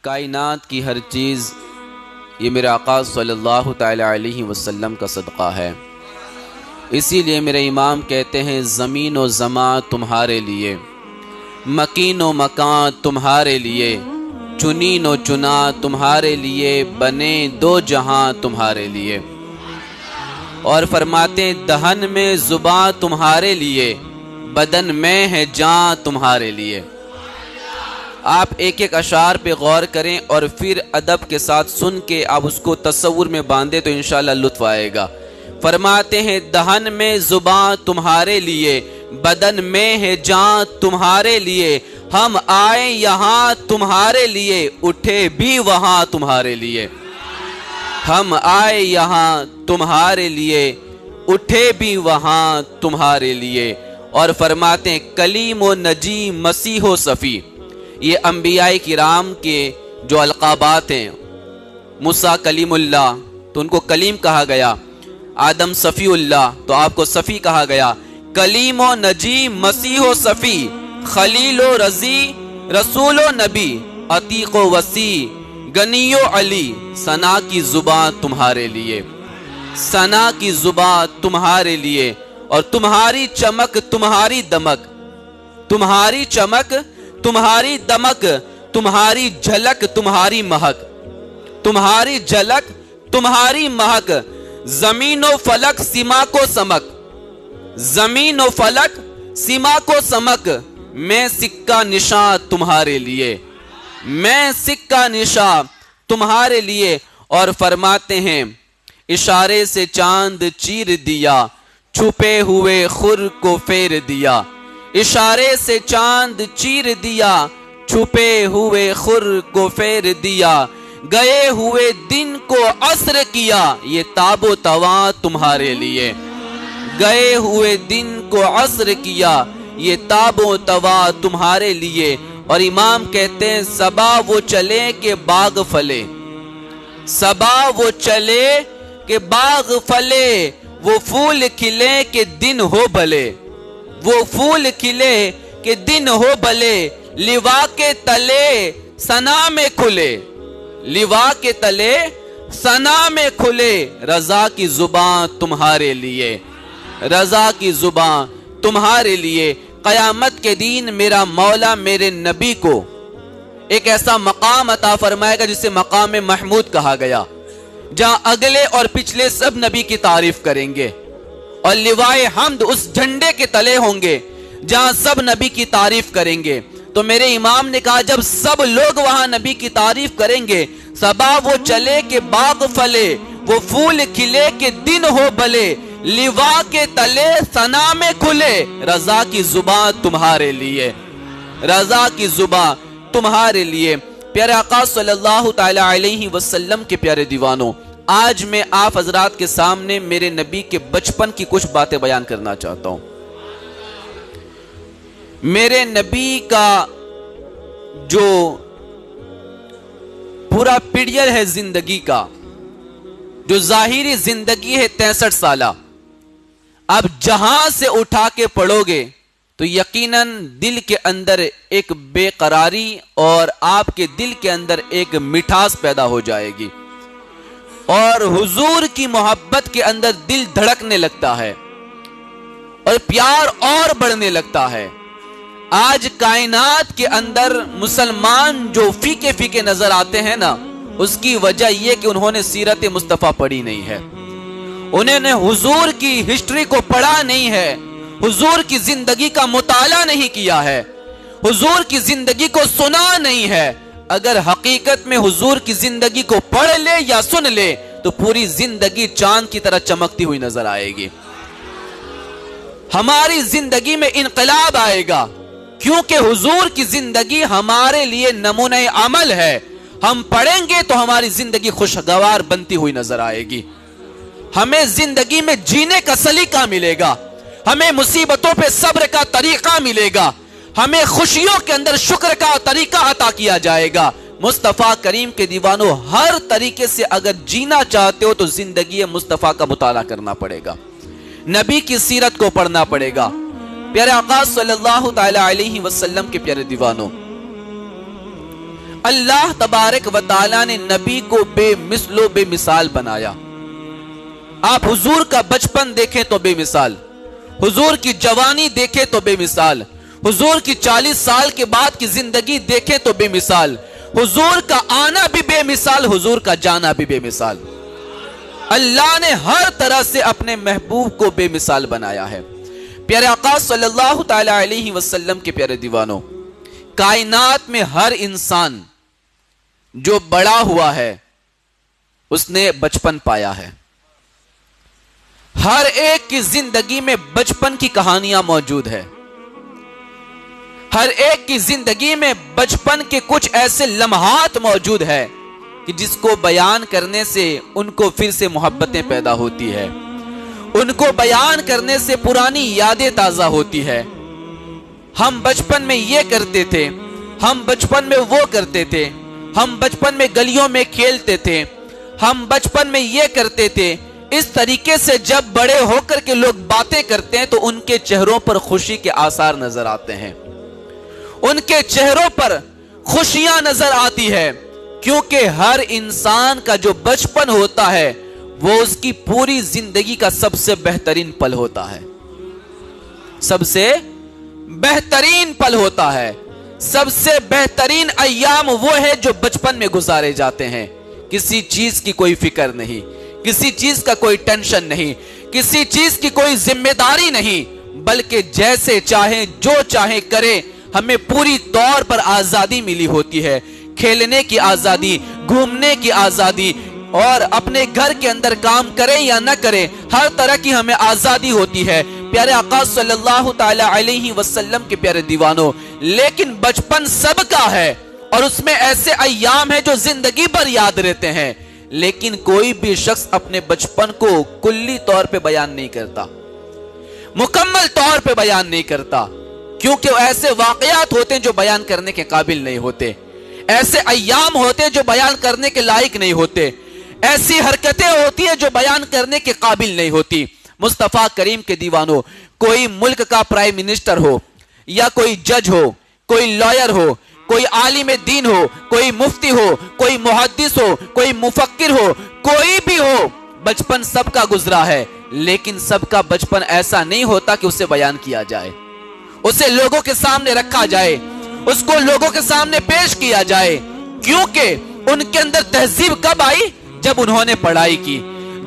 کائنات کی ہر چیز یہ میرے آقا صلی اللہ تعالی علیہ وسلم کا صدقہ ہے. اسی لیے میرے امام کہتے ہیں زمین و زمان تمہارے لیے، مکین و مکان تمہارے لیے، چنین و چنا تمہارے لیے، بنے دو جہاں تمہارے لیے. اور فرماتے ہیں دہن میں زباں تمہارے لیے، بدن میں ہے جاں تمہارے لیے. آپ ایک ایک اشعار پہ غور کریں اور پھر ادب کے ساتھ سن کے آپ اس کو تصور میں باندھیں تو انشاءاللہ لطف آئے گا. فرماتے ہیں دہن میں زباں تمہارے لیے، بدن میں ہے جاں تمہارے لیے، ہم آئے یہاں تمہارے لیے، اٹھے بھی وہاں تمہارے لیے. ہم آئے یہاں تمہارے لیے، اٹھے بھی وہاں تمہارے لیے. اور فرماتے ہیں کلیم و نجی مسیح و صفی، یہ انبیاء کرام کے جو القابات ہیں. موسیٰ کلیم اللہ تو ان کو کلیم کہا گیا، آدم صفی اللہ تو آپ کو صفی کہا گیا. کلیم و نجی مسیح و صفی، خلیل و رضی رسول و نبی، عتیق و وسیع غنی و علی. ثنا کی زباں تمہارے لیے، ثنا کی زباں تمہارے لیے. اور تمہاری چمک تمہاری دمک، تمہاری چمک تمہاری دمک، تمہاری جھلک تمہاری مہک، تمہاری جھلک تمہاری مہک. زمین و فلک سما کو سمک، زمین و فلک سما کو سمک. میں سکہ نشاں تمہارے لیے، میں سکہ نشاں تمہارے لیے. اور فرماتے ہیں اشارے سے چاند چیر دیا، چھپے ہوئے خور کو پھیر دیا. اشارے سے چاند چیر دیا، چھپے ہوئے خور کو پھیر دیا. گئے ہوئے دن کو عصر کیا، یہ تاب و تواں تمہارے لیے. گئے ہوئے دن کو عصر کیا، یہ تاب و تواں تمہارے لیے. اور امام کہتے ہیں صبا وہ چلے کہ باغ پھلے، صبا وہ چلے کہ باغ پھلے. وہ پھول کھلے کہ دن ہو بھلے، وہ پھول کھلے کہ دن ہو بھلے. لوا کے تلے ثنا میں کھلے، لوا کے تلے ثنا میں کھلے. رضا کی زباں تمہارے لیے، رضا کی زباں تمہارے لیے. قیامت کے دن میرا مولا میرے نبی کو ایک ایسا مقام عطا فرمائے گا جسے مقام محمود کہا گیا، جہاں اگلے اور پچھلے سب نبی کی تعریف کریں گے. اور لوائے حمد اس جھنڈے کے تلے ہوں گے جہاں سب نبی کی تعریف کریں گے. تو میرے امام نے کہا جب سب لوگ وہاں نبی کی تعریف کریں گے، صبا وہ چلے کہ باغ پھلے، وہ پھول کھلے کہ دن ہو بھلے. لوا کے تلے ثنا میں کھلے، رضا کی زباں تمہارے لیے، رضا کی زباں تمہارے لیے. پیارے آقا صلی اللہ تعالی علیہ وسلم کے پیارے دیوانوں، آج میں آپ حضرات کے سامنے میرے نبی کے بچپن کی کچھ باتیں بیان کرنا چاہتا ہوں. میرے نبی کا جو پورا پیریڈ ہے زندگی کا، جو ظاہری زندگی ہے 63 سالہ، اب جہاں سے اٹھا کے پڑھو گے تو یقیناً دل کے اندر ایک بے قراری اور آپ کے دل کے اندر ایک مٹھاس پیدا ہو جائے گی، اور حضور کی محبت کے اندر دل دھڑکنے لگتا ہے اور پیار اور بڑھنے لگتا ہے. آج کائنات کے اندر مسلمان جو فیکے فیکے نظر آتے ہیں نا، اس کی وجہ یہ کہ انہوں نے سیرت مصطفیٰ پڑھی نہیں ہے، انہوں نے حضور کی ہسٹری کو پڑھا نہیں ہے، حضور کی زندگی کا مطالعہ نہیں کیا ہے، حضور کی زندگی کو سنا نہیں ہے. اگر حقیقت میں حضور کی زندگی کو پڑھ لے یا سن لے تو پوری زندگی چاند کی طرح چمکتی ہوئی نظر آئے گی. ہماری زندگی میں انقلاب آئے گا، کیونکہ حضور کی زندگی ہمارے لیے نمونہ عمل ہے. ہم پڑھیں گے تو ہماری زندگی خوشگوار بنتی ہوئی نظر آئے گی. ہمیں زندگی میں جینے کا سلیقہ ملے گا، ہمیں مصیبتوں پہ صبر کا طریقہ ملے گا، ہمیں خوشیوں کے اندر شکر کا طریقہ عطا کیا جائے گا. مصطفیٰ کریم کے دیوانوں، ہر طریقے سے اگر جینا چاہتے ہو تو زندگی مصطفیٰ کا مطالعہ کرنا پڑے گا، نبی کی سیرت کو پڑھنا پڑے گا. پیارے آقا صلی اللہ تعالی علیہ وسلم کے پیارے دیوانوں، اللہ تبارک و تعالیٰ نے نبی کو بے مثل و بے مثال بنایا. آپ حضور کا بچپن دیکھیں تو بے مثال، حضور کی جوانی دیکھیں تو بے مثال، حضور کی 40 سال کے بعد کی زندگی دیکھیں تو بے مثال، حضور کا آنا بھی بے مثال، حضور کا جانا بھی بے مثال. اللہ نے ہر طرح سے اپنے محبوب کو بے مثال بنایا ہے. پیارے آقا صلی اللہ تعالی علیہ وسلم کے پیارے دیوانوں، کائنات میں ہر انسان جو بڑا ہوا ہے اس نے بچپن پایا ہے. ہر ایک کی زندگی میں بچپن کی کہانیاں موجود ہے. ہر ایک کی زندگی میں بچپن کے کچھ ایسے لمحات موجود ہے کہ جس کو بیان کرنے سے ان کو پھر سے محبتیں پیدا ہوتی ہے، ان کو بیان کرنے سے پرانی یادیں تازہ ہوتی ہے. ہم بچپن میں یہ کرتے تھے، ہم بچپن میں وہ کرتے تھے، ہم بچپن میں گلیوں میں کھیلتے تھے، ہم بچپن میں یہ کرتے تھے. اس طریقے سے جب بڑے ہو کر کے لوگ باتیں کرتے ہیں تو ان کے چہروں پر خوشی کے آثار نظر آتے ہیں، ان کے چہروں پر خوشیاں نظر آتی ہے، کیونکہ ہر انسان کا جو بچپن ہوتا ہے وہ اس کی پوری زندگی کا سب سے بہترین پل ہوتا ہے. سب سے بہترین پل ہوتا ہے، سب سے بہترین ایام وہ ہے جو بچپن میں گزارے جاتے ہیں. کسی چیز کی کوئی فکر نہیں، کسی چیز کا کوئی ٹینشن نہیں، کسی چیز کی کوئی ذمہ داری نہیں، بلکہ جیسے چاہیں جو چاہیں کریں. ہمیں پوری طور پر آزادی ملی ہوتی ہے، کھیلنے کی آزادی، گھومنے کی آزادی، اور اپنے گھر کے اندر کام کریں یا نہ کریں ہر طرح کی ہمیں آزادی ہوتی ہے. پیارے آقا صلی اللہ تعالی علیہ وسلم کے پیارے دیوانوں، لیکن بچپن سب کا ہے اور اس میں ایسے ایام ہیں جو زندگی بھر یاد رہتے ہیں، لیکن کوئی بھی شخص اپنے بچپن کو کلی طور پہ بیان نہیں کرتا، مکمل طور پہ بیان نہیں کرتا، کیونکہ ایسے واقعات ہوتے ہیں جو بیان کرنے کے قابل نہیں ہوتے، ایسے ایام ہوتے ہیں جو بیان کرنے کے لائق نہیں ہوتے، ایسی حرکتیں ہوتی ہیں جو بیان کرنے کے قابل نہیں ہوتی. مصطفیٰ کریم کے دیوانوں، کوئی ملک کا پرائم منسٹر ہو یا کوئی جج ہو، کوئی لائر ہو، کوئی عالم دین ہو، کوئی مفتی ہو، کوئی محدث ہو، کوئی مفکر ہو، کوئی بھی ہو، بچپن سب کا گزرا ہے، لیکن سب کا بچپن ایسا نہیں ہوتا کہ اسے بیان کیا جائے، اسے لوگوں کے سامنے رکھا جائے، اس کو لوگوں کے سامنے پیش کیا جائے. کیونکہ ان کے اندر تہذیب کب آئی؟ جب انہوں نے پڑھائی کی،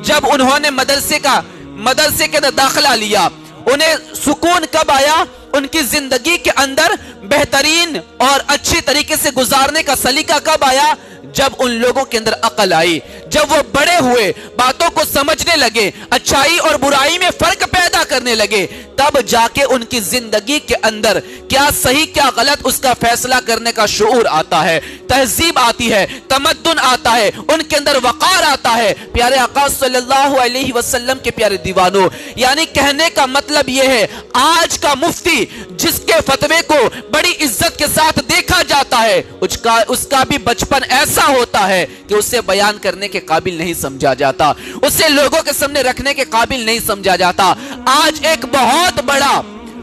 جب انہوں نے مدرسے کے اندر داخلہ لیا. انہیں سکون کب آیا؟ ان کی زندگی کے اندر بہترین اور اچھی طریقے سے گزارنے کا سلیقہ کب آیا؟ جب ان لوگوں کے اندر عقل آئی، جب وہ بڑے ہوئے، باتوں کو سمجھنے لگے، اچھائی اور برائی میں فرق پیدا کرنے لگے، تب جا کے ان کی زندگی کے اندر کیا صحیح کیا غلط اس کا فیصلہ کرنے کا شعور آتا ہے، تہذیب آتی ہے، تمدن آتا ہے، ان کے اندر وقار آتا ہے. پیارے آقا صلی اللہ علیہ وسلم کے پیارے دیوانوں، یعنی کہنے کا مطلب یہ ہے، آج کا مفتی جس کے فتوے کو بڑی عزت کے ساتھ دیکھا جاتا ہے، اس کا بھی بچپن ایسا ہوتا ہے کہ اسے بیان کرنے کے قابل نہیں سمجھا جاتا، اسے لوگوں کے سامنے رکھنے کے قابل نہیں سمجھا جاتا. آج ایک بہت بڑا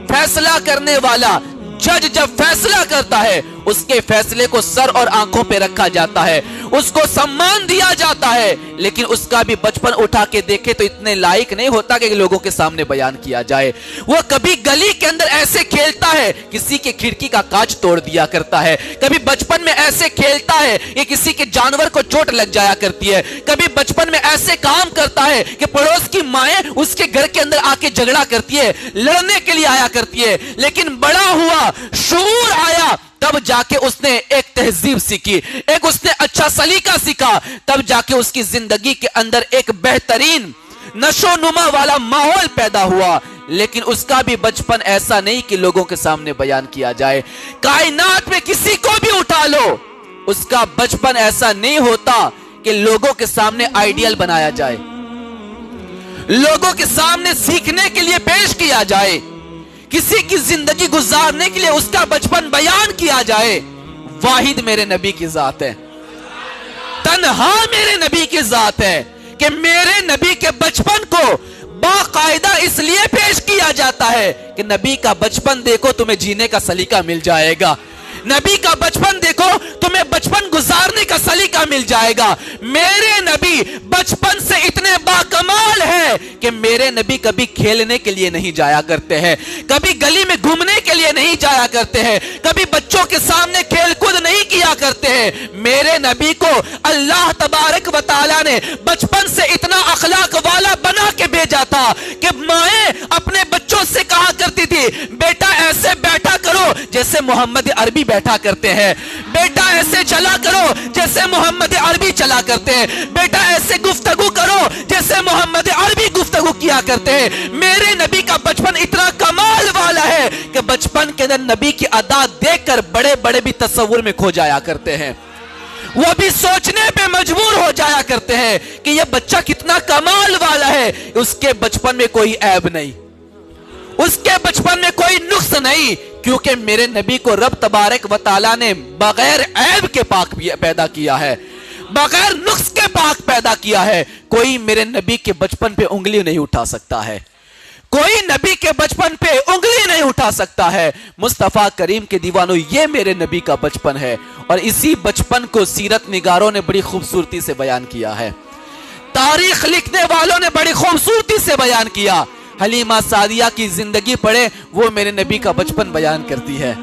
فیصلہ کرنے والا جج جب فیصلہ کرتا ہے، اس کے فیصلے کو سر اور آنکھوں پہ رکھا جاتا ہے، اس کو سمان دیا جاتا ہے، لیکن اس کا بھی بچپن اٹھا کے دیکھے تو اتنے لائق نہیں ہوتا کہ لوگوں کے سامنے بیان کیا جائے. وہ کبھی گلی کے اندر ایسے کھیلتا ہے کسی کے کھڑکی کا کانچ توڑ دیا کرتا ہے، کبھی بچپن میں ایسے کھیلتا ہے کہ کسی کے جانور کو چوٹ لگ جایا کرتی ہے، کبھی بچپن میں ایسے کام کرتا ہے کہ پڑوس کی مائیں اس کے گھر کے اندر آ کے جھگڑا کرتی ہے، لڑنے کے لیے آیا کرتی ہے. لیکن بڑا ہوا، شعور آیا، تب جا کے اس نے ایک تہذیب سیکھی، ایک اس نے اچھا سلیقہ سیکھا، تب جا کے اس کی زندگی کے اندر ایک بہترین نشو نما والا ماحول پیدا ہوا. لیکن اس کا بھی بچپن ایسا نہیں کہ لوگوں کے سامنے بیان کیا جائے. کائنات میں کسی کو بھی اٹھا لو، اس کا بچپن ایسا نہیں ہوتا کہ لوگوں کے سامنے آئیڈیل بنایا جائے، لوگوں کے سامنے سیکھنے کے لیے پیش کیا جائے، کسی کی زندگی گزارنے کے لیے اس کا بچپن بیان کیا جائے. واحد میرے نبی کی ذات ہے، تنہا میرے نبی کی ذات ہے کہ میرے نبی کے بچپن کو باقاعدہ اس لیے پیش کیا جاتا ہے کہ نبی کا بچپن دیکھو تمہیں جینے کا سلیقہ مل جائے گا. نبی کا بچپن دیکھو، تمہیں بچپن گزارنے کا سلیقہ مل جائے گا۔ میرے نبی بچپن سے اتنے باکمال ہے کہ میرے نبی کبھی کھیلنے کے لیے نہیں جایا کرتے ہیں، کبھی گلی میں گھومنے کے لیے نہیں جایا کرتے ہیں، کبھی بچوں کے سامنے کھیل کود نہیں کیا کرتے ہیں۔ میرے نبی کو اللہ تبارک و تعالیٰ نے بچپن سے اتنا اخلاق والا بنا کے بھیجا تھا کہ مائیں اپنے بچوں سے کہا کرتی تھی، بیٹا ایسے بیٹھا کرو جیسے محمد عربی بیٹھا کرتے ہیں، بیٹا ایسے چلا کرو جیسے محمد عربی چلا کرتے ہیں، بیٹا ایسے گفتگو کرو جیسے محمد عربی گفتگو کیا کرتے ہیں۔ میرے نبی کا بچپن اتنا کمال والا ہے کہ بچپن کے اندر نبی کی ادا دیکھ کر بڑے بڑے بھی تصور میں کھو جایا کرتے ہیں، وہ بھی سوچنے پہ مجبور ہو جایا کرتے ہیں کہ یہ بچہ کتنا کمال والا ہے۔ اس کے بچپن میں کوئی عیب نہیں، اس کے بچپن میں کوئی نقص نہیں، کیونکہ میرے نبی کو رب تبارک و تعالیٰ نے بغیر عیب کے پاک پیدا کیا ہے، بغیر نقص کے پاک پیدا کیا ہے۔ کوئی میرے نبی کے بچپن پہ انگلی نہیں اٹھا سکتا ہے، کوئی نبی کے بچپن پہ انگلی نہیں اٹھا سکتا ہے۔ مصطفیٰ کریم کے دیوانوں، یہ میرے نبی کا بچپن ہے، اور اسی بچپن کو سیرت نگاروں نے بڑی خوبصورتی سے بیان کیا ہے، تاریخ لکھنے والوں نے بڑی خوبصورتی سے بیان کیا۔ حلیمہ سعدیہ کی زندگی پڑھے، وہ میرے نبی کا بچپن بیان کرتی ہے۔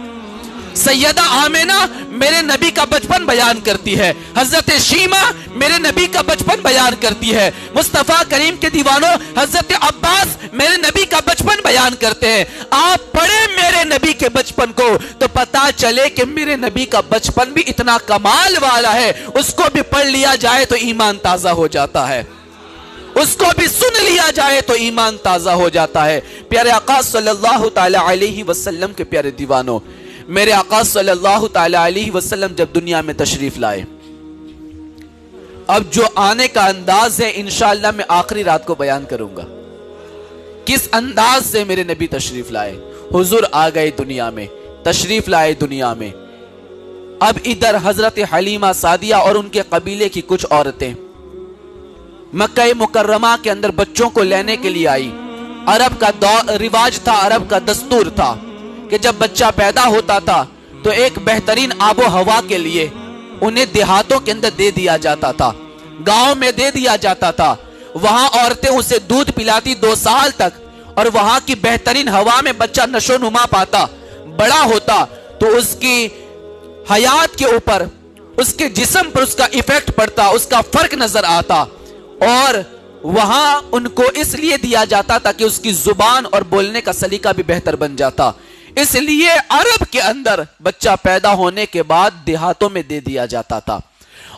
سیدہ آمینہ میرے نبی کا بچپن بیان کرتی ہے، حضرت شیمہ میرے نبی کا بچپن بیان کرتی ہے، مصطفیٰ کریم کے دیوانوں حضرت عباس میرے نبی کا بچپن بیان کرتے ہیں۔ آپ پڑھیں میرے نبی کے بچپن کو تو پتا چلے کہ میرے نبی کا بچپن بھی اتنا کمال والا ہے، اس کو بھی پڑھ لیا جائے تو ایمان تازہ ہو جاتا ہے، اس کو بھی سن لیا جائے تو ایمان تازہ ہو جاتا ہے۔ پیارے آقا صلی اللہ تعالی علیہ وسلم کے پیارے دیوانوں، میرے آقا صلی اللہ تعالی علیہ وسلم جب دنیا میں تشریف لائے، اب جو آنے کا انداز ہے انشاءاللہ میں آخری رات کو بیان کروں گا، کس انداز سے میرے نبی تشریف لائے۔ حضور آ گئے دنیا میں، تشریف لائے دنیا میں۔ اب ادھر حضرت حلیمہ سعدیہ اور ان کے قبیلے کی کچھ عورتیں مکہ مکرمہ کے اندر بچوں کو لینے کے لیے آئی۔ عرب کا رواج تھا، عرب کا دستور تھا کہ جب بچہ پیدا ہوتا تھا تو ایک بہترین آب و ہوا کے لیے انہیں دیہاتوں کے اندر دے دیا جاتا تھا، گاؤں میں دے دیا جاتا تھا۔ وہاں عورتیں اسے دودھ پلاتی 2 سال تک، اور وہاں کی بہترین ہوا میں بچہ نشو نما پاتا، بڑا ہوتا تو اس کی حیات کے اوپر، اس کے جسم پر اس کا ایفیکٹ پڑتا، اس کا فرق نظر آتا، اور وہاں ان کو اس لیے دیا جاتا تھا کہ اس کی زبان اور بولنے کا سلیقہ بھی بہتر بن جاتا۔ اس لیے عرب کے اندر بچہ پیدا ہونے کے بعد دیہاتوں میں دے دیا جاتا تھا،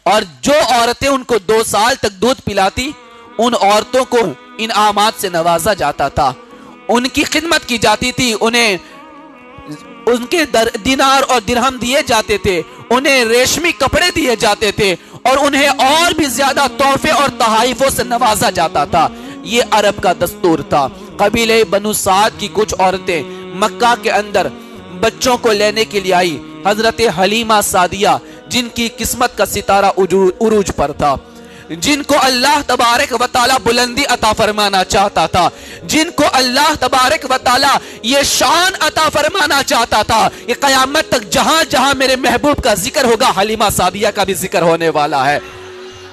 اور جو عورتیں ان کو 2 سال تک دودھ پلاتی ان عورتوں کو انعامات سے نوازا جاتا تھا، ان کی خدمت کی جاتی تھی، انہیں ان کے دینار اور درہم دیے جاتے تھے، انہیں ریشمی کپڑے دیے جاتے تھے، اور انہیں اور بھی زیادہ تحفے اور تحائفوں سے نوازا جاتا تھا۔ یہ عرب کا دستور تھا۔ قبیلے بنو سعد کی کچھ عورتیں مکہ کے اندر بچوں کو لینے کے لیے آئی۔ حضرت حلیمہ سعدیہ جن کی قسمت کا ستارہ عروج پر تھا، جن کو اللہ تبارک و تعالی بلندی عطا فرمانا چاہتا تھا، جن کو اللہ تبارک و تعالی یہ شان عطا فرمانا چاہتا تھا کہ قیامت تک جہاں جہاں میرے محبوب کا ذکر ہوگا حلیمہ سعدیہ کا بھی ذکر ہونے والا ہے۔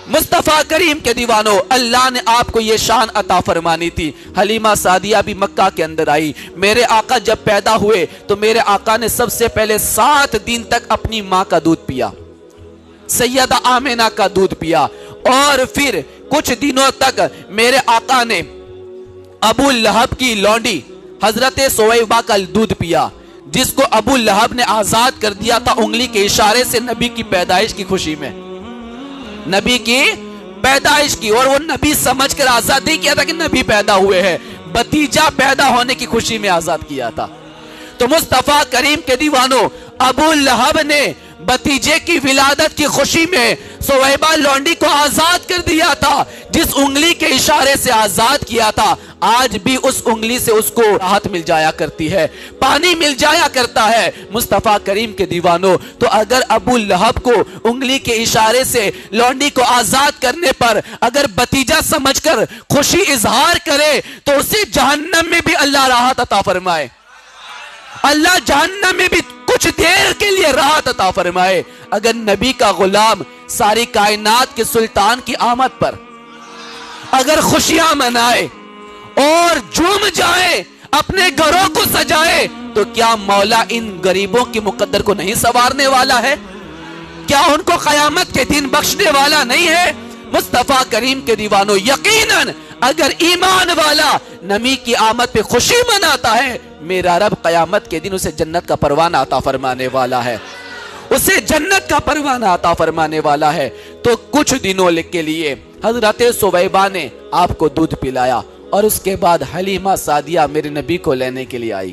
مصطفیٰ کریم کے دیوانوں، اللہ نے آپ کو یہ شان عطا فرمانی تھی۔ حلیمہ سعدیہ بھی مکہ کے اندر آئی۔ میرے آقا جب پیدا ہوئے تو میرے آقا نے سب سے پہلے 7 دن تک اپنی ماں کا دودھ پیا، سیدہ آمینہ کا دودھ پیا، اور پھر کچھ دنوں تک میرے آقا نے ابو لہب کی لونڈی حضرت سویبہ کا دودھ پیا، جس کو ابو لہب نے آزاد کر دیا تھا انگلی کے اشارے سے نبی کی پیدائش کی خوشی میں، نبی کی پیدائش کی، اور وہ نبی سمجھ کر آزاد نہیں کیا تھا کہ نبی پیدا ہوئے ہیں، بھتیجا پیدا ہونے کی خوشی میں آزاد کیا تھا۔ تو مصطفیٰ کریم کے دیوانوں، ابو لہب نے بھتیجے کی ولادت کی خوشی میں سویبہ لونڈی کو آزاد کر دیا تھا، جس انگلی کے اشارے سے آزاد کیا تھا۔ آج بھی اس انگلی سے اس کو راحت مل جایا کرتی ہے، پانی مل جایا کرتا ہے۔ مصطفیٰ کریم کے دیوانوں، تو اگر ابو لہب کو انگلی کے اشارے سے لونڈی کو آزاد کرنے پر اگر بھتیجا سمجھ کر خوشی اظہار کرے تو اسے جہنم میں بھی اللہ راحت عطا فرمائے، اللہ جہنم میں بھی کچھ دیر کے لیے راحت عطا فرمائے۔ اگر نبی کا غلام ساری کائنات کے سلطان کی آمد پر اگر خوشیاں منائے اور جھوم جائے، اپنے گھروں کو سجائے، تو کیا مولا ان غریبوں کی مقدر کو نہیں سنوارنے والا ہے؟ کیا ان کو قیامت کے دن بخشنے والا نہیں ہے؟ مصطفیٰ کریم کے دیوانوں، یقیناً اگر ایمان والا نبی کی آمد پہ خوشی مناتا ہے، میرا رب قیامت کے دن اسے جنت کا پروانہ عطا فرمانے والا ہے، اسے جنت کا پروانہ عطا فرمانے والا ہے۔ تو کچھ دنوں کے لیے حضرت سویبہ نے آپ کو دودھ پلایا، اور اس کے بعد حلیمہ سعدیہ میرے نبی کو لینے کے لیے آئی۔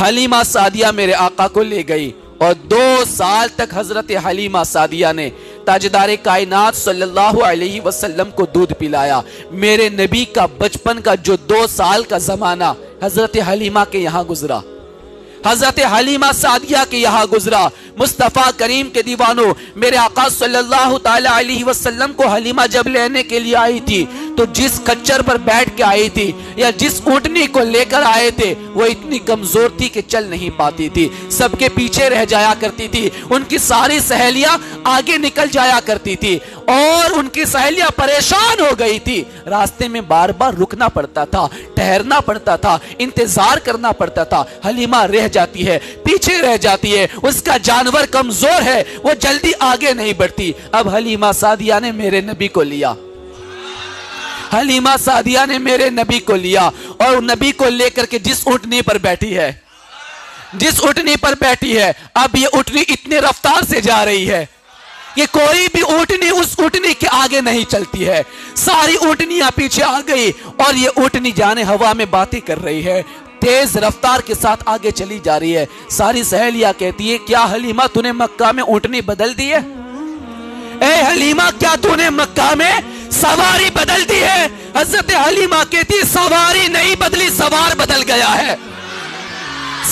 حلیمہ سعدیہ میرے آقا کو لے گئی، اور 2 سال تک حضرت حلیمہ سعدیہ نے تاجدار کائنات صلی اللہ علیہ وسلم کو دودھ پلایا۔ میرے نبی کا بچپن کا جو 2 سال کا زمانہ حضرت حلیمہ کے یہاں گزرا، حضرت حلیمہ سعدیہ کے یہاں گزرا۔ مصطفیٰ کریم کے دیوانوں، میرے آقا صلی اللہ تعالی علیہ وسلم کو حلیمہ جب لینے کے لیے آئی تھی، تو جس کچر پر بیٹھ کے آئی تھی یا جس اونٹنی کو لے کر آئے تھے، وہ اتنی کمزور تھی کہ چل نہیں پاتی تھی، سب کے پیچھے رہ جایا کرتی تھی، ان کی ساری سہیلیاں آگے نکل جایا کرتی تھی، اور ان کی سہیلیاں پریشان ہو گئی تھی۔ راستے میں بار بار رکنا پڑتا تھا، ٹھہرنا پڑتا تھا، انتظار کرنا پڑتا تھا۔ حلیمہ رہ جاتی ہے، پیچھے رہ جاتی ہے، اس کا جانور کمزور ہے، وہ جلدی آگے نہیں بڑھتی۔ اب حلیمہ سعدیہ نے میرے نبی کو لیا، حلیمہ سعدیہ نے میرے نبی کو لیا، اور نبی کو لے کر کے جس اونٹنی پر بیٹھی ہے، جس اونٹنی پر بیٹھی ہے، اب یہ اونٹنی اتنے رفتار سے جا رہی ہے کہ کوئی بھی اونٹنی اس اونٹنی کے آگے نہیں چلتی ہے، ساری اونٹنیاں پیچھے آ گئی، اور یہ اونٹنی جانے ہوا میں باتیں کر رہی ہے، تیز رفتار کے ساتھ آگے چلی جا رہی ہے۔ ساری سہیلیاں کہتی ہے، کیا حلیمہ تو نے مکہ میں اونٹنی بدل دی ہے؟ اے حلیمہ، کیا تو نے مکہ میں سواری بدل دی ہے؟ حضرت حلیمہ کہتی ہے، سواری نہیں بدلی، سوار بدل گیا ہے،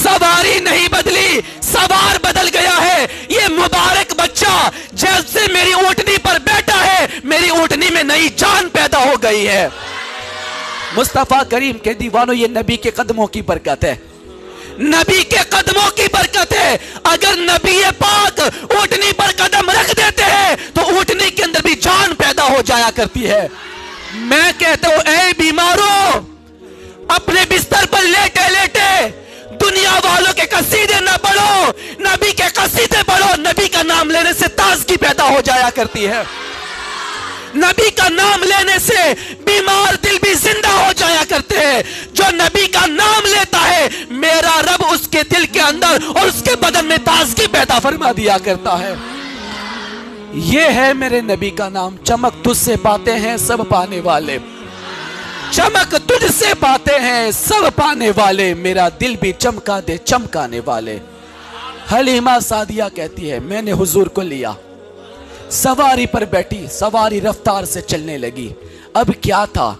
سواری نہیں بدلی، سوار بدل گیا ہے۔ یہ مبارک بچہ جب سے میری اونٹنی پر بیٹھا ہے، میری اونٹنی میں نئی جان پیدا ہو گئی ہے۔ مصطفیٰ کریم کے دیوانوں، یہ نبی کے قدموں کی برکت ہے، نبی کے قدموں کی برکت ہے۔ اگر نبی پاک اونٹنی پر قدم رکھ دیتے ہیں تو اونٹنی کے اندر بھی جان پیدا ہو جایا کرتی ہے۔ میں کہتا ہوں، اے بیماروں، اپنے بستر پر لیٹے لیٹے دنیا والوں کے قصیدے نہ پڑھو، نبی کے قصیدے پڑھو۔ نبی کا نام لینے سے تازگی پیدا ہو جایا کرتی ہے، نبی کا نام لینے سے بیمار دل بھی زندہ ہو جایا کرتے ہیں۔ جو نبی کا نام لیتا ہے، میرا رب اس کے دل کے اندر اور اس کے بدن میں تازگی پیدا فرما دیا کرتا ہے۔ یہ ہے میرے نبی کا نام۔ چمک تجھ سے پاتے ہیں سب پانے والے، چمک تجھ سے پاتے ہیں سب پانے والے، میرا دل بھی چمکا دے چمکانے والے۔ حلیمہ سعدیہ کہتی ہے، میں نے حضور کو لیا، سواری پر بیٹھی، سواری رفتار سے چلنے لگی۔ اب کیا تھا،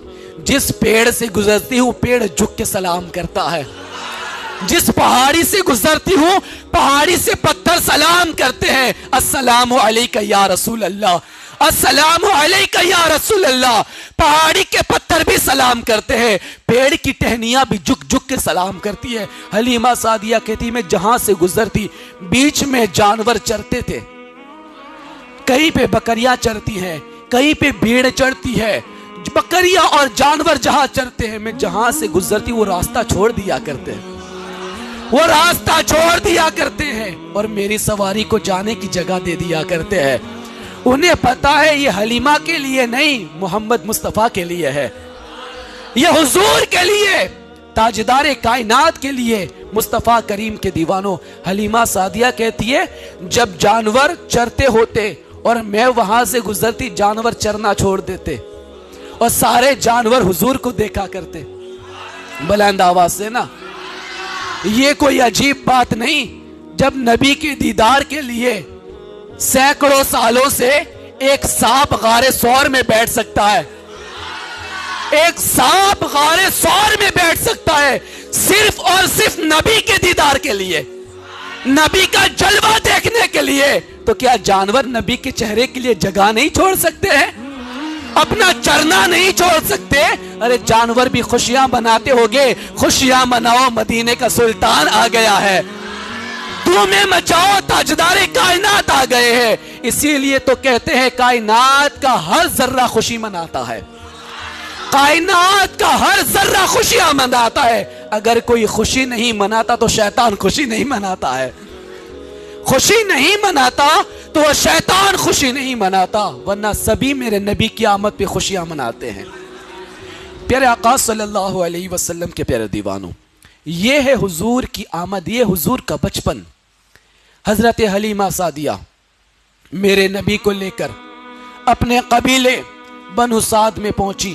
جس پیڑ سے گزرتی ہوں پیڑ جھک کے سلام کرتا ہے، جس پہاڑی سے گزرتی ہوں پہاڑی سے پتھر سلام کرتے ہیں، السلام علیکہ یا رسول اللہ، السلام علیکہ یا رسول اللہ۔ پہاڑی کے پتھر بھی سلام کرتے ہیں، پیڑ کی ٹہنیاں بھی جھک جھک کے سلام کرتی ہے۔ حلیمہ سعدیہ کہتی، میں جہاں سے گزرتی بیچ میں جانور چرتے تھے، کہیں پہ بکریاں چرتی ہیں، کہیں پہ بھیڑ چرتی ہے، بکریاں اور جانور جہاں چرتے ہیں، میں جہاں سے گزرتی وہ راستہ چھوڑ دیا کرتے ہیں، وہ راستہ چھوڑ دیا کرتے ہیں، اور میری سواری کو جانے کی جگہ دے دیا کرتے ہیں۔ انہیں پتا ہے یہ حلیمہ کے لیے نہیں، محمد مصطفیٰ کے لیے ہے، یہ حضور کے لیے، تاجدار کائنات کے لیے۔ مصطفیٰ کریم کے دیوانوں، حلیمہ سعدیہ کہتی ہے، جب جانور چرتے ہوتے اور میں وہاں سے گزرتی، جانور چرنا چھوڑ دیتے اور سارے جانور حضور کو دیکھا کرتے بلند آواز سے نا۔ یہ کوئی عجیب بات نہیں، جب نبی کے دیدار کے لیے سینکڑوں سالوں سے ایک سانپ غار ثور میں بیٹھ سکتا ہے، ایک سانپ غار ثور میں بیٹھ سکتا ہے، صرف اور صرف نبی کے دیدار کے لیے، نبی کا جلوہ دیکھنے کے لیے، تو کیا جانور نبی کے چہرے کے لیے جگہ نہیں چھوڑ سکتے ہیں، اپنا چرنا نہیں چھوڑ سکتے؟ ارے جانور بھی خوشیاں مناتے ہوگے، خوشیاں مناؤ، مدینے کا سلطان آ گیا ہے، خوشبو میں مچاؤ تاجدار کائنات آ گئے ہیں. اسی لیے تو کہتے ہیں کائنات کا ہر ذرہ خوشی مناتا ہے. کائنات کا ہر ذرہ خوشیاں مناتا ہے. اگر کوئی خوشی نہیں مناتا تو شیطان خوشی نہیں مناتا ہے. خوشی نہیں مناتا تو وہ شیطان خوشی نہیں مناتا، ورنہ سبھی میرے نبی کی آمد پہ خوشیاں مناتے ہیں. پیارے آقا صلی اللہ علیہ وسلم کے پیارے دیوانوں، یہ ہے حضور کی آمد، یہ حضور کا بچپن. حضرت حلیمہ سعدیہ میرے نبی کو لے کر اپنے قبیلے بنو سعد میں پہنچی.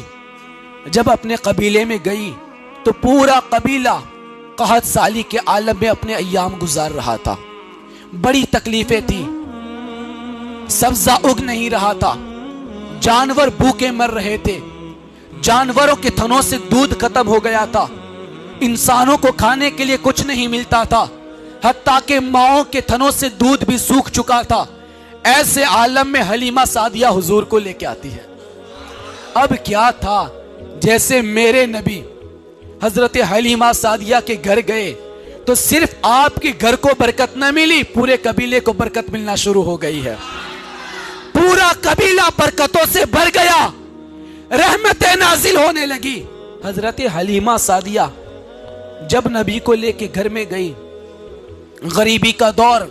جب اپنے قبیلے میں گئی تو پورا قبیلہ قحط سالی کے عالم میں اپنے ایام گزار رہا تھا. بڑی تکلیفیں تھی، سبزہ اگ نہیں رہا تھا، جانور بھوکے مر رہے تھے، جانوروں کے تھنوں سے دودھ ختم ہو گیا تھا، انسانوں کو کھانے کے لیے کچھ نہیں ملتا تھا، حتیٰ کہ ماؤں کے تھنوں سے دودھ بھی سوکھ چکا تھا. ایسے عالم میں حلیمہ سعدیہ حضور کو لے کے آتی ہے. اب کیا تھا، جیسے میرے نبی حضرت حلیمہ سعدیہ کے گھر گئے تو صرف آپ کے گھر کو برکت نہ ملی، پورے قبیلے کو برکت ملنا شروع ہو گئی ہے. پورا قبیلہ برکتوں سے بھر گیا، رحمتیں نازل ہونے لگی. حضرت حلیمہ سعدیہ جب نبی کو لے کے گھر میں گئی، غریبی کا دور،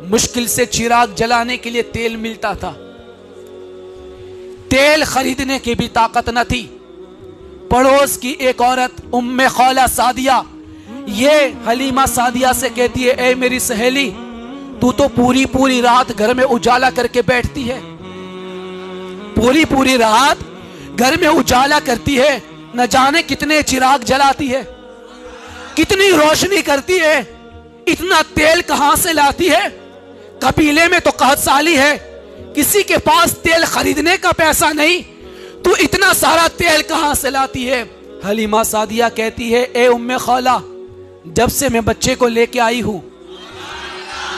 مشکل سے چراغ جلانے کے لیے تیل ملتا تھا، تیل خریدنے کی بھی طاقت نہ تھی. پڑوس کی ایک عورت ام خولہ سعدیہ یہ حلیمہ سعدیہ سے کہتی ہے، اے میری سہیلی، تو پوری رات گھر میں اجالا کر کے بیٹھتی ہے، پوری رات گھر میں اجالا کرتی ہے، نہ جانے کتنے چراغ جلاتی ہے، کتنی روشنی کرتی ہے، اتنا تیل کہاں سے لاتی ہے؟ قبیلے میں تو قحط سالی ہے، کسی کے پاس تیل خریدنے کا پیسہ نہیں، تو اتنا سارا تیل کہاں سے لاتی ہے؟ حلیمہ سعدیہ کہتی ہے، اے ام خولہ، جب سے میں بچے کو لے کے آئی ہوں،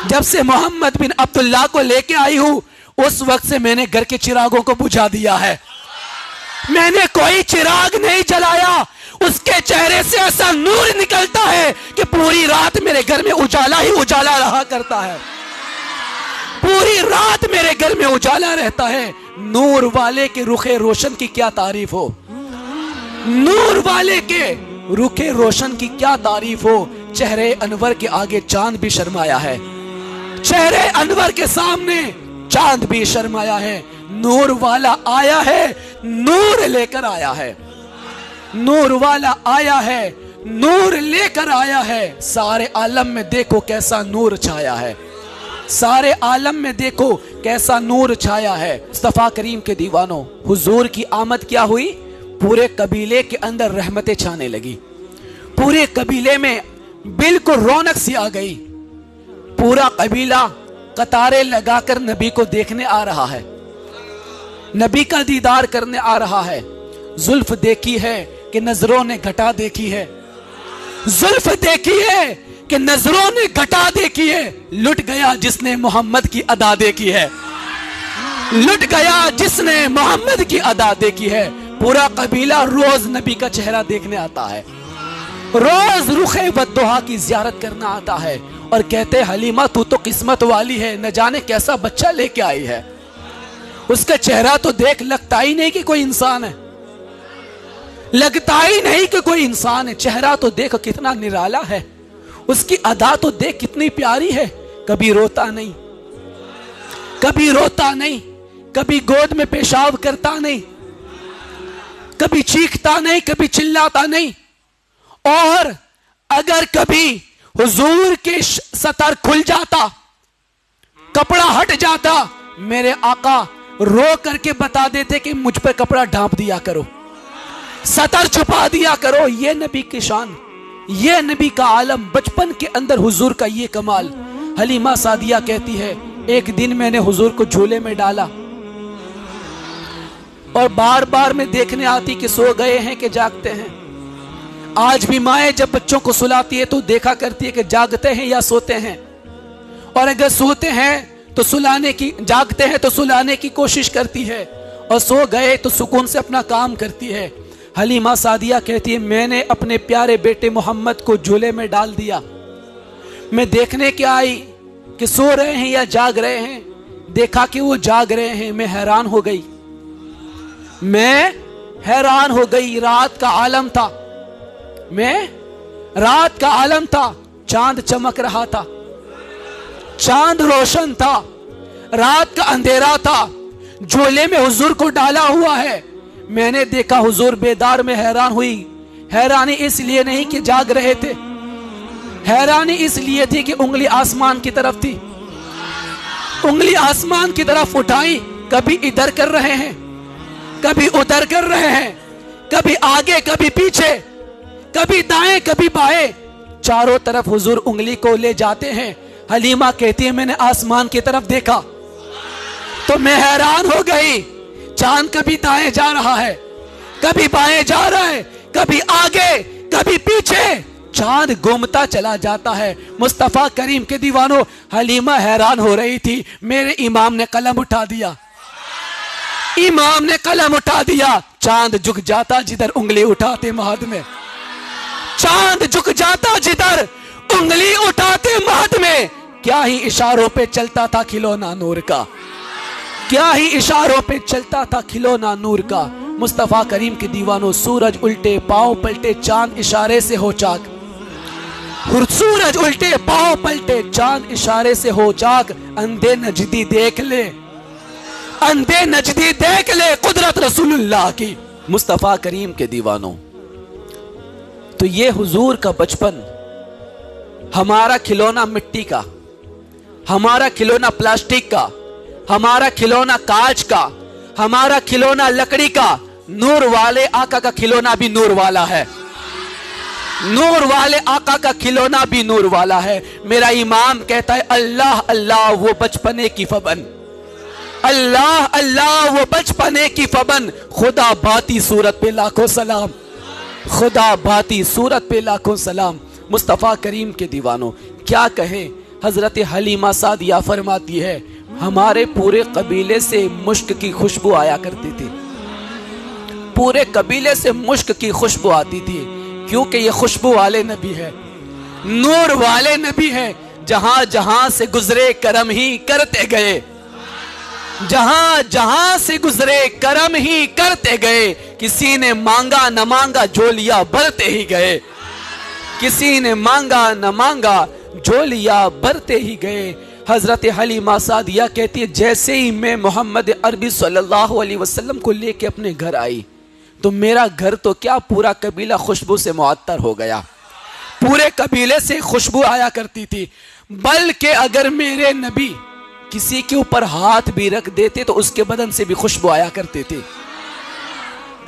جب سے محمد بن عبداللہ کو لے کے آئی ہوں، اس وقت سے میں نے گھر کے چراغوں کو بجھا دیا ہے، میں نے کوئی چراغ نہیں جلایا. اس کے چہرے سے ایسا نور نکلتا ہے کہ پوری رات میرے گھر میں اجالا ہی اجالا رہا کرتا ہے، پوری رات میرے گھر میں اجالا رہتا ہے. نور والے کے رخ روشن کی کیا تعریف ہو، نور والے کے رخ روشن کی کیا تعریف ہو. چہرے انور کے آگے چاند بھی شرمایا ہے، چہرے انور کے سامنے چاند بھی شرمایا ہے. نور والا آیا ہے، نور لے کر آیا ہے، نور والا آیا ہے، نور لے کر آیا ہے. سارے عالم میں دیکھو کیسا نور چھایا ہے، سارے عالم میں دیکھو کیسا نور چھایا ہے. مصطفیٰ کریم کے دیوانوں، حضور کی آمد کیا ہوئی؟ پورے قبیلے کے اندر رحمتیں چھانے لگی، پورے قبیلے میں بالکل رونق سی آ گئی. پورا قبیلہ قطاریں لگا کر نبی کو دیکھنے آ رہا ہے، نبی کا دیدار کرنے آ رہا ہے. زلف دیکھی ہے کہ نظروں نے گھٹا دیکھی ہے، زلف دیکھی ہے کہ نظروں نے گھٹا دیکھی ہے. لٹ گیا جس نے محمد کی ادا دیکھی ہے، لٹ گیا جس نے محمد کی ادا دیکھی ہے. پورا قبیلہ روز نبی کا چہرہ دیکھنے آتا ہے، روز رخ والضحیٰ کی زیارت کرنا آتا ہے، اور کہتے حلیمہ تو قسمت والی ہے، نہ جانے کیسا بچہ لے کے آئی ہے. اس کا چہرہ تو دیکھ لگتا ہی نہیں کہ کوئی انسان ہے، لگتا ہی نہیں کہ کوئی انسان ہے. چہرہ تو دیکھ کتنا نرالا ہے، اس کی ادا تو دیکھ کتنی پیاری ہے. کبھی روتا نہیں، کبھی روتا نہیں، کبھی گود میں پیشاب کرتا نہیں، کبھی چیختا نہیں، کبھی چلاتا نہیں. اور اگر کبھی حضور کے سطر کھل جاتا، کپڑا ہٹ جاتا، میرے آقا رو کر کے بتا دیتے کہ مجھ پہ کپڑا ڈھانپ دیا کرو، سطر چھپا دیا کرو. یہ نبی کی شان، یہ نبی کا عالم، بچپن کے اندر حضور کا یہ کمال. حلیمہ سعدیہ کہتی ہے، ایک دن میں نے حضور کو جھولے میں ڈالا اور بار بار میں دیکھنے آتی کہ سو گئے ہیں کہ جاگتے ہیں. آج بھی مائیں جب بچوں کو سلاتی ہے تو دیکھا کرتی ہے کہ جاگتے ہیں یا سوتے ہیں، اور اگر سوتے ہیں تو جاگتے ہیں تو سلانے کی کوشش کرتی ہے، اور سو گئے تو سکون سے اپنا کام کرتی ہے. حلیمہ سعدیہ کہتی ہے، میں نے اپنے پیارے بیٹے محمد کو جھولے میں ڈال دیا، میں دیکھنے کیا آئی کہ سو رہے ہیں یا جاگ رہے ہیں. دیکھا کہ وہ جاگ رہے ہیں. میں حیران ہو گئی. رات کا عالم تھا. رات کا عالم تھا. چاند چمک رہا تھا. چاند روشن تھا. رات کا اندھیرا تھا. جھولے میں حضور کو ڈالا ہوا ہے. میں نے دیکھا حضور بیدار. میں حیران ہوئی. حیرانی اس لیے نہیں کہ جاگ رہے تھے. حیرانی اس لیے تھی کہ انگلی آسمان کی طرف تھی. انگلی آسمان کی طرف اٹھائی. کبھی ادھر کر رہے ہیں, کبھی ادھر کر رہے ہیں, کبھی آگے کبھی پیچھے, کبھی دائیں کبھی بائیں. چاروں طرف حضور انگلی کو لے جاتے ہیں. حلیمہ کہتی ہے میں نے آسمان کی طرف دیکھا تو میں حیران ہو گئی. چاند کبھی دائیں جا رہا ہے, کبھی بائیں جا رہا ہے, کبھی آگے کبھی پیچھے. چاند گھومتا چلا جاتا ہے. مصطفیٰ کریم کے دیوانوں, حلیمہ حیران ہو رہی تھی. میرے امام نے قلم اٹھا دیا. امام نے قلم اٹھا دیا. چاند جھک جاتا جدھر انگلی اٹھاتے مہد میں. چاند جھک جاتا جدھر انگلی اٹھاتے مہد میں. کیا ہی اشاروں پہ چلتا تھا کھلونا نور کا. کیا ہی اشاروں پہ چلتا تھا کھلونا نور کا. مصطفیٰ کریم کے دیوانوں, سورج الٹے پاؤں پلٹے, چاند اشارے سے ہو چاک. سورج الٹے پاؤں پلٹے, چاند اشارے سے ہو چاک. اندھے نجدی دیکھ لے, اندھے نجدی دیکھ لے قدرت رسول اللہ کی. مصطفیٰ کریم کے دیوانوں, تو یہ حضور کا بچپن. ہمارا کھلونا مٹی کا, ہمارا کھلونا پلاسٹک کا, ہمارا کھلونا کانچ کا, ہمارا کھلونا لکڑی کا. نور والے آقا کا کھلونا بھی نور والا ہے. نور والے آقا کا کھلونا بھی نور والا ہے. میرا امام کہتا ہے اللہ اللہ وہ بچپنے کی فبن, اللہ اللہ وہ بچپنے کی فبن. خدا بھاتی صورت پہ لاکھوں سلام, خدا بھاتی صورت پہ لاکھوں سلام. مصطفیٰ کریم کے دیوانوں, کیا کہیں. حضرت حلیمہ سعدیہ فرماتی ہے ہمارے پورے قبیلے سے مشک کی خوشبو آیا کرتی تھی. پورے قبیلے سے مشک کی خوشبو آتی تھی, کیونکہ یہ خوشبو والے نبی ہے, نور والے نبی ہے. جہاں جہاں سے گزرے کرم ہی کرتے گئے, جہاں جہاں سے گزرے کرم ہی کرتے گئے. کسی نے مانگا نہ مانگا جھولیا بھرتے ہی گئے, کسی نے مانگا نہ مانگا جھولیا بھرتے ہی گئے. حضرت حلیمہ سعدیہ کہتی ہے جیسے ہی میں محمد عربی صلی اللہ علیہ وسلم کو لے کے اپنے گھر آئی تو میرا گھر تو کیا پورا قبیلہ خوشبو سے معطر ہو گیا. پورے قبیلے سے خوشبو آیا کرتی تھی. بلکہ اگر میرے نبی کسی کے اوپر ہاتھ بھی رکھ دیتے تو اس کے بدن سے بھی خوشبو آیا کرتی تھی.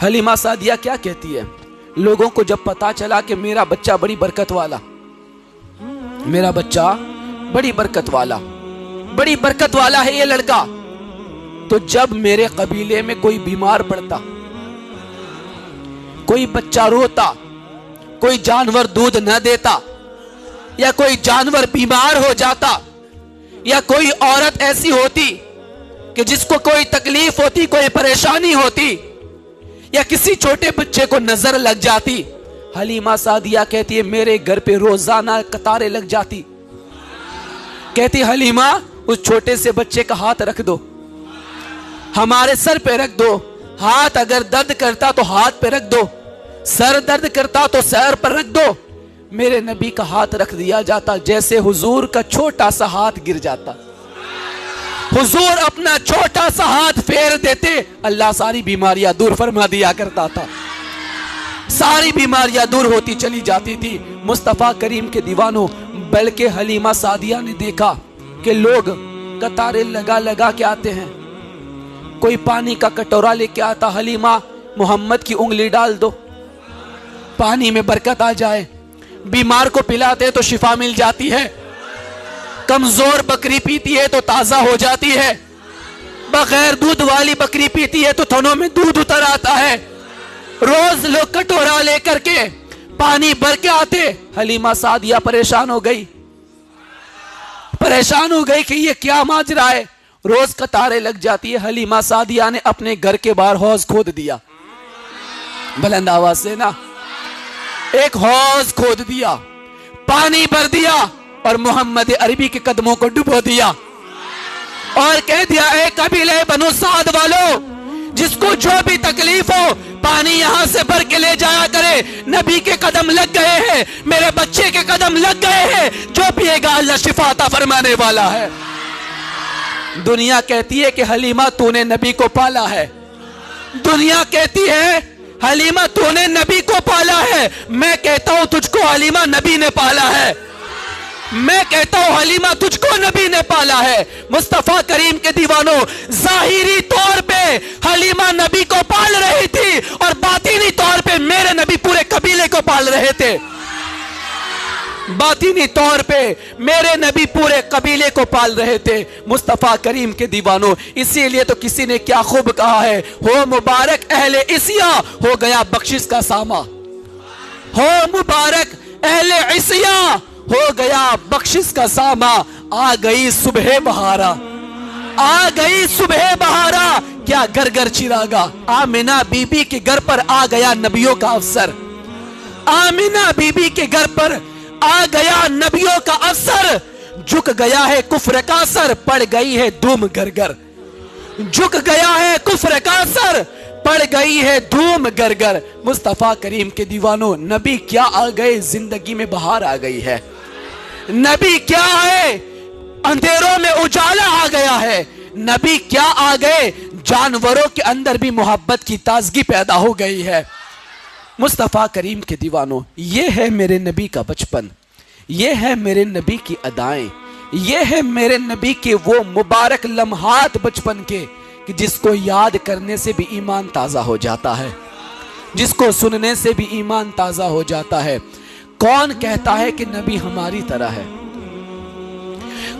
حلیمہ سعدیہ کیا کہتی ہے, لوگوں کو جب پتا چلا کہ میرا بچہ بڑی برکت والا, میرا بچہ بڑی برکت والا, بڑی برکت والا ہے یہ لڑکا, تو جب میرے قبیلے میں کوئی بیمار پڑتا, کوئی بچہ روتا, کوئی جانور دودھ نہ دیتا, یا کوئی جانور بیمار ہو جاتا, یا کوئی عورت ایسی ہوتی کہ جس کو کوئی تکلیف ہوتی, کوئی پریشانی ہوتی, یا کسی چھوٹے بچے کو نظر لگ جاتی, حلیمہ سعدیہ کہتی ہے میرے گھر پہ روزانہ قطاریں لگ جاتی. کہتی حلیمہ اس چھوٹے سے بچے کا ہاتھ رکھ دو, ہمارے سر پہ رکھ دو. ہاتھ اگر درد کرتا تو ہاتھ پہ رکھ دو, سر درد کرتا تو سر پر رکھ دو. میرے نبی کا ہاتھ رکھ دیا جاتا, جیسے حضور کا چھوٹا سا ہاتھ گر جاتا, حضور اپنا چھوٹا سا ہاتھ پھیر دیتے, اللہ ساری بیماریاں دور فرما دیا کرتا تھا, ساری بیماریاں دور ہوتی چلی جاتی تھی. مصطفیٰ کریم کے دیوانوں, بلکہ حلیمہ سعدیہ نے دیکھا کہ لوگ قطاریں لگا لگا کے آتے ہیں, کوئی پانی کا کٹورا لے کے آتا, حلیمہ محمد کی انگلی ڈال دو پانی میں برکت آ جائے. بیمار کو پلاتے تو شفا مل جاتی ہے, کمزور بکری پیتی ہے تو تازہ ہو جاتی ہے, بغیر دودھ والی بکری پیتی ہے تو تھنوں میں دودھ اتر آتا ہے. روز لوگ کٹورا لے کر کے پانی بھر کے آتے. حلیمہ سعدیہ پریشان ہو گئی, پریشان ہو گئی کہ یہ کیا ماجرا ہے. روز قطاریں لگ جاتی ہے. حلیمہ سعدیہ نے اپنے گھر کے باہر حوض کھود دیا, بلند آواز سے نا, ایک حوض کھود دیا, پانی بھر دیا, اور محمد عربی کے قدموں کو ڈبو دیا اور کہہ دیا اے قبیلہ بنو سعد والو، جس کو جو بھی تکلیف ہو پانی یہاں سے بھر کے لے جایا کرے، نبی کے قدم لگ گئے ہیں، میرے بچے کے قدم لگ گئے ہیں، جو پیے گا اللہ شفا عطا فرمانے والا ہے۔ دنیا کہتی ہے کہ حلیمہ تو نے نبی کو پالا ہے، دنیا کہتی ہے حلیمہ تو نے نبی کو پالا ہے، میں کہتا ہوں تجھ کو حلیمہ نبی نے پالا ہے، میں کہتا ہوں حلیمہ تجھ کو نبی نے پالا ہے۔ مصطفیٰ کریم کے دیوانوں، ظاہری طور پہ حلیمہ نبی کو پال رہی تھی اور باطنی طور پہ میرے نبی پورے قبیلے کو پال رہے تھے، باطنی طور پہ میرے نبی پورے قبیلے کو پال رہے تھے۔ مصطفیٰ کریم کے دیوانوں، اسی لیے تو کسی نے کیا خوب کہا ہے، ہو مبارک اہل عیسیٰ، ہو گیا بخشش کا ساما، ہو مبارک اہل عیسیٰ، ہو گیا بخشش کا ساما، آ گئی صبح بہارا، آ گئی صبح بہارا، کیا گھر گھر چراغا، آمنہ بی بی کے گھر پر آ گیا نبیوں کا افسر، آمنہ بی بی کے گھر پر آ گیا نبیوں کا افسر، جھک گیا ہے کفر کا سر، پڑ گئی ہے دھوم گھر گھر، جھک گیا ہے کفر کا سر، پڑ گئی ہے دھوم گھر گھر۔ مصطفیٰ کریم کے دیوانوں، نبی کیا آ گئے، زندگی میں بہار آ گئی ہے، نبی کیا آئے، اندھیروں میں اجالا آ گیا ہے، نبی کیا آ گئے، جانوروں کے اندر بھی محبت کی تازگی پیدا ہو گئی ہے۔ مصطفیٰ کریم کے دیوانوں، یہ ہے میرے نبی کا بچپن، یہ ہے میرے نبی کی ادائیں، یہ ہے میرے نبی کے وہ مبارک لمحات بچپن کے کہ جس کو یاد کرنے سے بھی ایمان تازہ ہو جاتا ہے، جس کو سننے سے بھی ایمان تازہ ہو جاتا ہے۔ کون کہتا ہے کہ نبی ہماری طرح ہے؟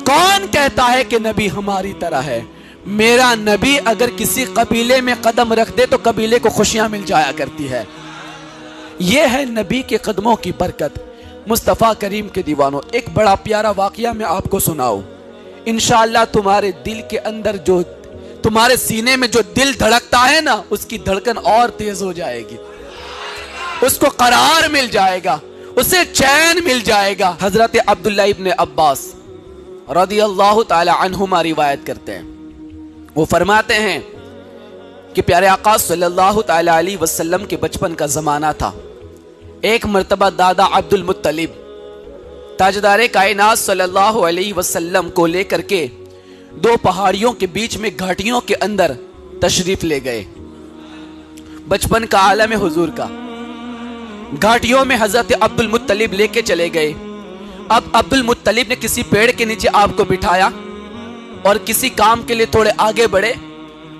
کون کہتا ہے کہ نبی ہماری طرح ہے؟ میرا نبی اگر کسی قبیلے میں قدم رکھ دے تو قبیلے کو خوشیاں مل جایا کرتی ہے۔ یہ ہے نبی کے قدموں کی برکت۔ مصطفیٰ کریم کے دیوانوں، ایک بڑا پیارا واقعہ میں آپ کو سناؤں، انشاءاللہ تمہارے دل کے اندر جو، تمہارے سینے میں جو دل دھڑکتا ہے نا، اس کی دھڑکن اور تیز ہو جائے گی، اس کو قرار مل جائے گا، اسے چین مل جائے گا۔ حضرت عبداللہ ابن عباس رضی اللہ تعالی عنہما روایت کرتے ہیں، وہ فرماتے ہیں کہ پیارے آقا صلی اللہ تعالی علیہ وسلم کے بچپن کا زمانہ تھا۔ ایک مرتبہ دادا عبد المطلب تاجدار کائنات صلی اللہ علیہ وسلم کو لے کر کے دو پہاڑیوں کے بیچ میں گھاٹیوں کے اندر تشریف لے گئے۔ بچپن کا عالم حضور کا، گھاٹیوں میں حضرت عبد المطلب لے کے چلے گئے۔ اب عبد المطلب نے کسی پیڑ کے نیچے آپ کو بٹھایا اور کسی کام کے لیے تھوڑے آگے بڑھے۔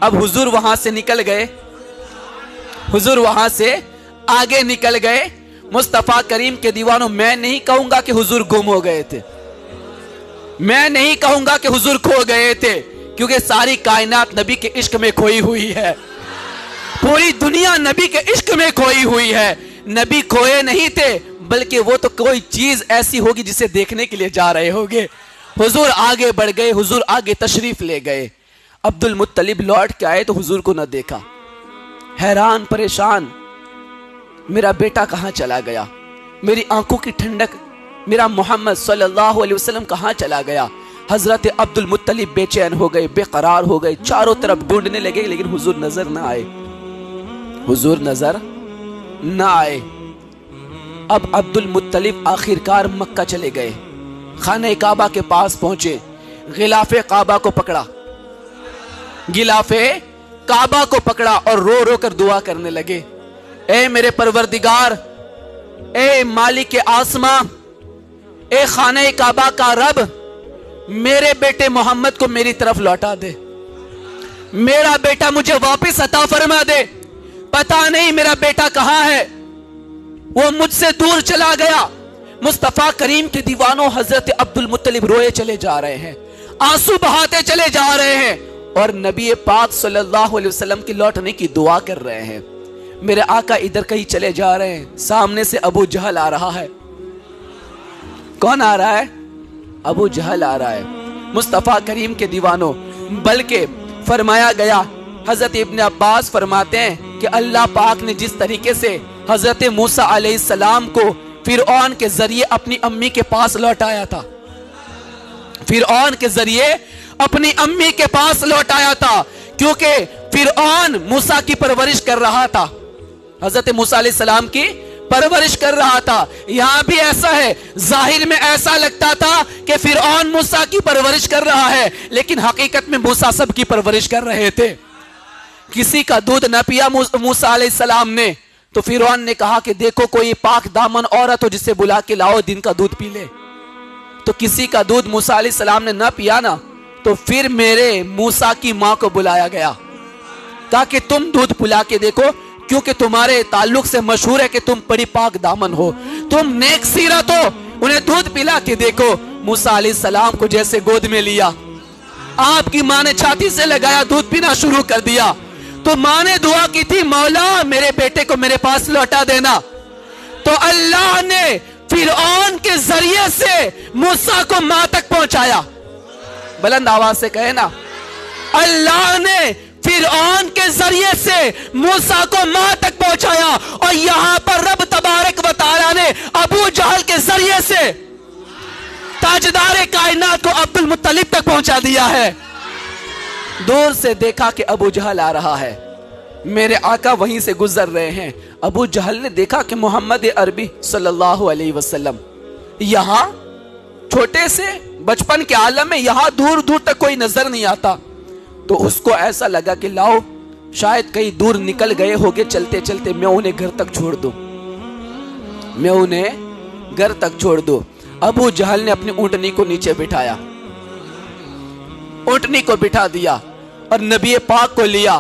اب حضور وہاں سے نکل گئے، حضور وہاں سے آگے نکل گئے۔ مصطفیٰ کریم کے دیوانوں، میں نہیں کہوں گا کہ حضور گم ہو گئے تھے، میں نہیں کہوں گا کہ حضور کھو گئے تھے، کیونکہ ساری کائنات نبی کے عشق میں کھوئی ہوئی ہے، پوری دنیا نبی کے عشق میں کھوئی ہوئی ہے۔ نبی کھوئے نہیں تھے، بلکہ وہ تو کوئی چیز ایسی ہوگی جسے دیکھنے کے لیے جا رہے ہوگے۔ حضور آگے بڑھ گئے، حضور آگے تشریف لے گئے۔ عبد المطلب لوٹ کے آئے تو حضور کو نہ دیکھا، حیران پریشان، میرا بیٹا کہاں چلا گیا، میری آنکھوں کی ٹھنڈک، میرا محمد صلی اللہ علیہ وسلم کہاں چلا گیا۔ حضرت عبد المطلب بے چین ہو گئے، بے قرار ہو گئے، چاروں طرف ڈھونڈنے لگے، لیکن حضور نظر نہ آئے، حضور نظر نہ آئے۔ اب عبد المطلب آخرکار مکہ چلے گئے، خانہ کعبہ کے پاس پہنچے، غلاف کعبہ کو پکڑا، غلاف کعبہ کو پکڑا اور رو رو کر دعا کرنے لگے، اے میرے پروردگار، اے مالک آسماں، اے خانہ کعبہ کا رب، میرے بیٹے محمد کو میری طرف لوٹا دے، میرا بیٹا مجھے واپس عطا فرما دے، پتہ نہیں میرا بیٹا کہاں ہے، وہ مجھ سے دور چلا گیا۔ مصطفیٰ کریم کے دیوانوں، حضرت عبد المطلب روئے چلے جا رہے ہیں، آنسو بہاتے چلے جا رہے ہیں، اور نبی پاک صلی اللہ علیہ وسلم کی لوٹنے کی دعا کر رہے ہیں۔ میرے آقا ادھر کہیں چلے جا رہے ہیں، سامنے سے ابو جہل آ رہا ہے۔ کون آ رہا ہے؟ ابو جہل آ رہا ہے۔ مصطفیٰ کریم کے دیوانوں، بلکہ فرمایا گیا، حضرت ابن عباس فرماتے ہیں کہ اللہ پاک نے جس طریقے سے حضرت موسیٰ علیہ السلام کو فرعون کے ذریعے اپنی امی کے پاس لوٹایا تھا، فرعون کے ذریعے اپنی امی کے پاس لوٹایا تھا، کیونکہ فرعون موسیٰ کی پرورش کر رہا تھا، حضرت موسیٰ علیہ السلام کی پرورش کر رہا تھا۔ یہاں بھی ایسا ہے، ظاہر میں ایسا لگتا تھا کہ فرعون موسیٰ کی پرورش کر رہا ہے، لیکن حقیقت میں موسیٰ سب کی پرورش کر رہے تھے۔ کسی کا دودھ نہ پیا موسیٰ علیہ السلام نے، تو فرعون نے کہا کہ دیکھو کوئی پاک دامن عورت ہو جسے بلا کے لاؤ، دن کا دودھ پی لے۔ تو کسی کا دودھ موسیٰ علیہ السلام نے نہ پیا نا، تو پھر میرے موسیٰ کی ماں کو بلایا گیا، کہا کہ تم دودھ پلا کے دیکھو، کیونکہ تمہارے تعلق سے مشہور ہے کہ تم بڑی پاک دامن ہو، تم نیک سیرت ہو، انہیں دودھ پلا کے دیکھو۔ موسیٰ علیہ السلام کو جیسے گود میں لیا، آپ کی ماں نے چھاتی سے لگایا، دودھ پینا شروع کر دیا۔ تو ماں نے دعا کی تھی، مولا میرے بیٹے کو میرے پاس لوٹا دینا۔ تو اللہ نے فرعون کے ذریعے سے موسیٰ کو ماں تک پہنچایا۔ بلند آواز سے کہے نا، اللہ نے فرعون کے ذریعے سے موسیٰ کو ماں تک پہنچایا، اور یہاں پر رب تبارک و تعالیٰ نے ابو جہل کے ذریعے سے تاجدار کائنات کو عبد المطلب تک پہنچا دیا ہے۔ دور سے دیکھا کہ ابو جہل آ رہا ہے، میرے آقا وہیں سے گزر رہے ہیں۔ ابو جہل نے دیکھا کہ محمد عربی صلی اللہ علیہ وسلم یہاں چھوٹے سے بچپن کے عالم میں یہاں دور دور تک کوئی نظر نہیں آتا، تو اس کو ایسا لگا کہ لاؤ شاید کہیں دور نکل گئے ہوگے، چلتے چلتے میں انہیں گھر تک چھوڑ دوں، میں انہیں گھر تک چھوڑ دوں۔ ابو جہل نے اپنی اونٹنی کو نیچے بٹھایا، اونٹنی کو بٹھا دیا اور نبی پاک کو لیا،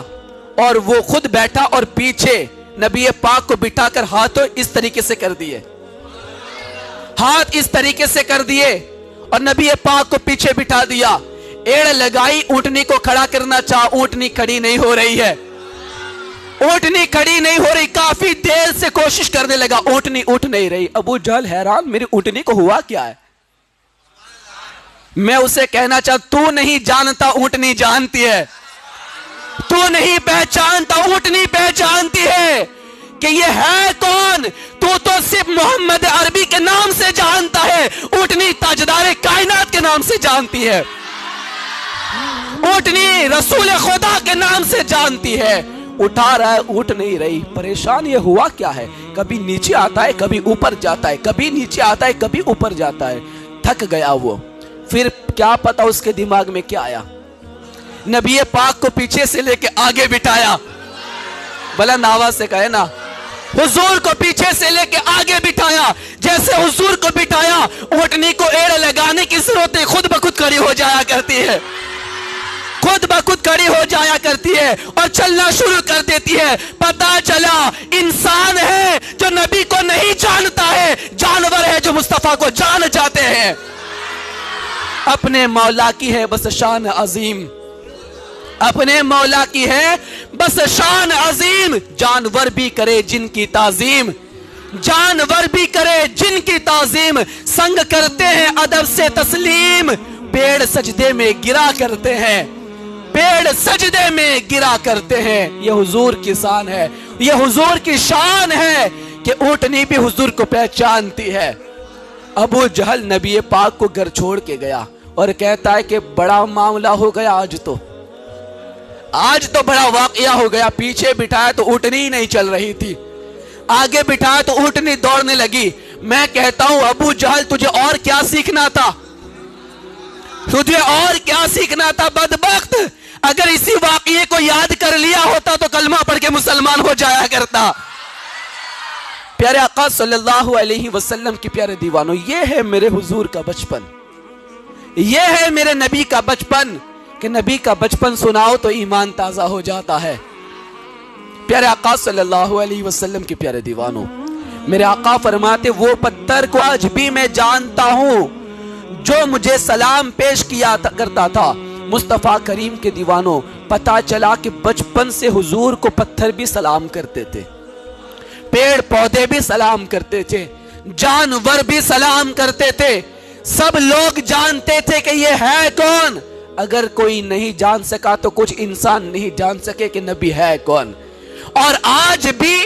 اور وہ خود بیٹھا اور پیچھے نبی پاک کو بٹھا کر ہاتھوں اس طریقے سے کر دیے، ہاتھ اس طریقے سے کر دیے اور نبی پاک کو پیچھے بٹھا دیا۔ ایڑ لگائی، اونٹنی کو کھڑا کرنا چاہا، اونٹنی کھڑی نہیں ہو رہی ہے، اونٹنی کھڑی نہیں ہو رہی، کافی دیر سے کوشش کرنے لگا، اونٹنی اٹھ نہیں رہی۔ ابو جہل حیران، میری اونٹنی کو ہوا کیا ہے؟ میں اسے کہنا چاہتا، تو نہیں جانتا اونٹنی جانتی ہے، تو نہیں پہچانتا اونٹنی پہچانتی ہے کہ یہ ہے کون۔ تو صرف محمد عربی کے نام سے جانتا ہے، اونٹنی تاجدار کائنات کے نام سے جانتی ہے، اونٹنی رسول خدا کے نام سے جانتی ہے۔ اٹھا رہا ہے، اٹھ نہیں رہی، پریشان یہ ہوا کیا ہے، کبھی نیچے آتا ہے کبھی اوپر جاتا ہے، کبھی نیچے آتا ہے کبھی اوپر جاتا ہے، تھک گیا وہ۔ پھر کیا پتا اس کے دماغ میں کیا آیا، نبی پاک کو پیچھے سے لے کے آگے بٹھایا، بلند آواز سے کہے نا، حضور کو پیچھے سے لے کے آگے بٹھایا۔ جیسے حضور کو بٹھایا، اونٹنی کو ایڑ لگانے کی ضرورت نہیں، خود بخود کھڑی ہو جایا کرتی ہے، خود بخود کھڑی ہو جایا کرتی ہے اور چلنا شروع کر دیتی ہے۔ پتا چلا انسان ہے جو نبی کو نہیں جانتا ہے، جانور ہے جو مصطفیٰ کو جان جاتے ہیں۔ اپنے مولا کی ہے بس شان عظیم، اپنے مولا کی ہے بس شان عظیم، جانور بھی کرے جن کی تعظیم، جانور بھی کرے جن کی تعظیم، سنگ کرتے ہیں ادب سے تسلیم، پیڑ سجدے میں گرا کرتے ہیں، پیڑ سجدے میں گرا کرتے ہیں۔ یہ حضور کی شان ہے، یہ حضور کی شان ہے کہ اونٹنی بھی حضور کو پہچانتی ہے۔ ابو جہل نبی پاک کو گھر چھوڑ کے گیا اور کہتا ہے کہ بڑا معاملہ ہو گیا، آج تو بڑا واقعہ ہو گیا۔ پیچھے بٹھایا تو اونٹنی نہیں چل رہی تھی، آگے بٹھایا تو اونٹنی دوڑنے لگی۔ میں کہتا ہوں ابو جہل تجھے اور کیا سیکھنا تھا، تجھے اور کیا سیکھنا تھا بدبخت، اگر اسی واقعے کو یاد کر لیا ہوتا تو کلمہ پڑھ کے مسلمان ہو جایا کرتا۔ پیارے آقا صلی اللہ علیہ وسلم کی پیارے دیوانوں، یہ ہے میرے حضور کا بچپن، یہ ہے میرے نبی کا بچپن، کہ نبی کا بچپن سناؤ تو ایمان تازہ ہو جاتا ہے۔ پیارے آقا صلی اللہ علیہ وسلم کی پیارے دیوانوں، میرے آقا فرماتے وہ پتھر کو آج بھی میں جانتا ہوں جو مجھے سلام پیش کیا کرتا تھا۔ مصطفیٰ کریم کے دیوانوں، پتا چلا کہ بچپن سے حضور کو پتھر بھی سلام کرتے تھے، پیڑ پودے بھی سلام کرتے تھے، جانور بھی سلام کرتے تھے، سب لوگ جانتے تھے کہ یہ ہے کون۔ اگر کوئی نہیں جان سکا تو کچھ انسان نہیں جان سکے کہ نبی ہے کون۔ اور آج بھی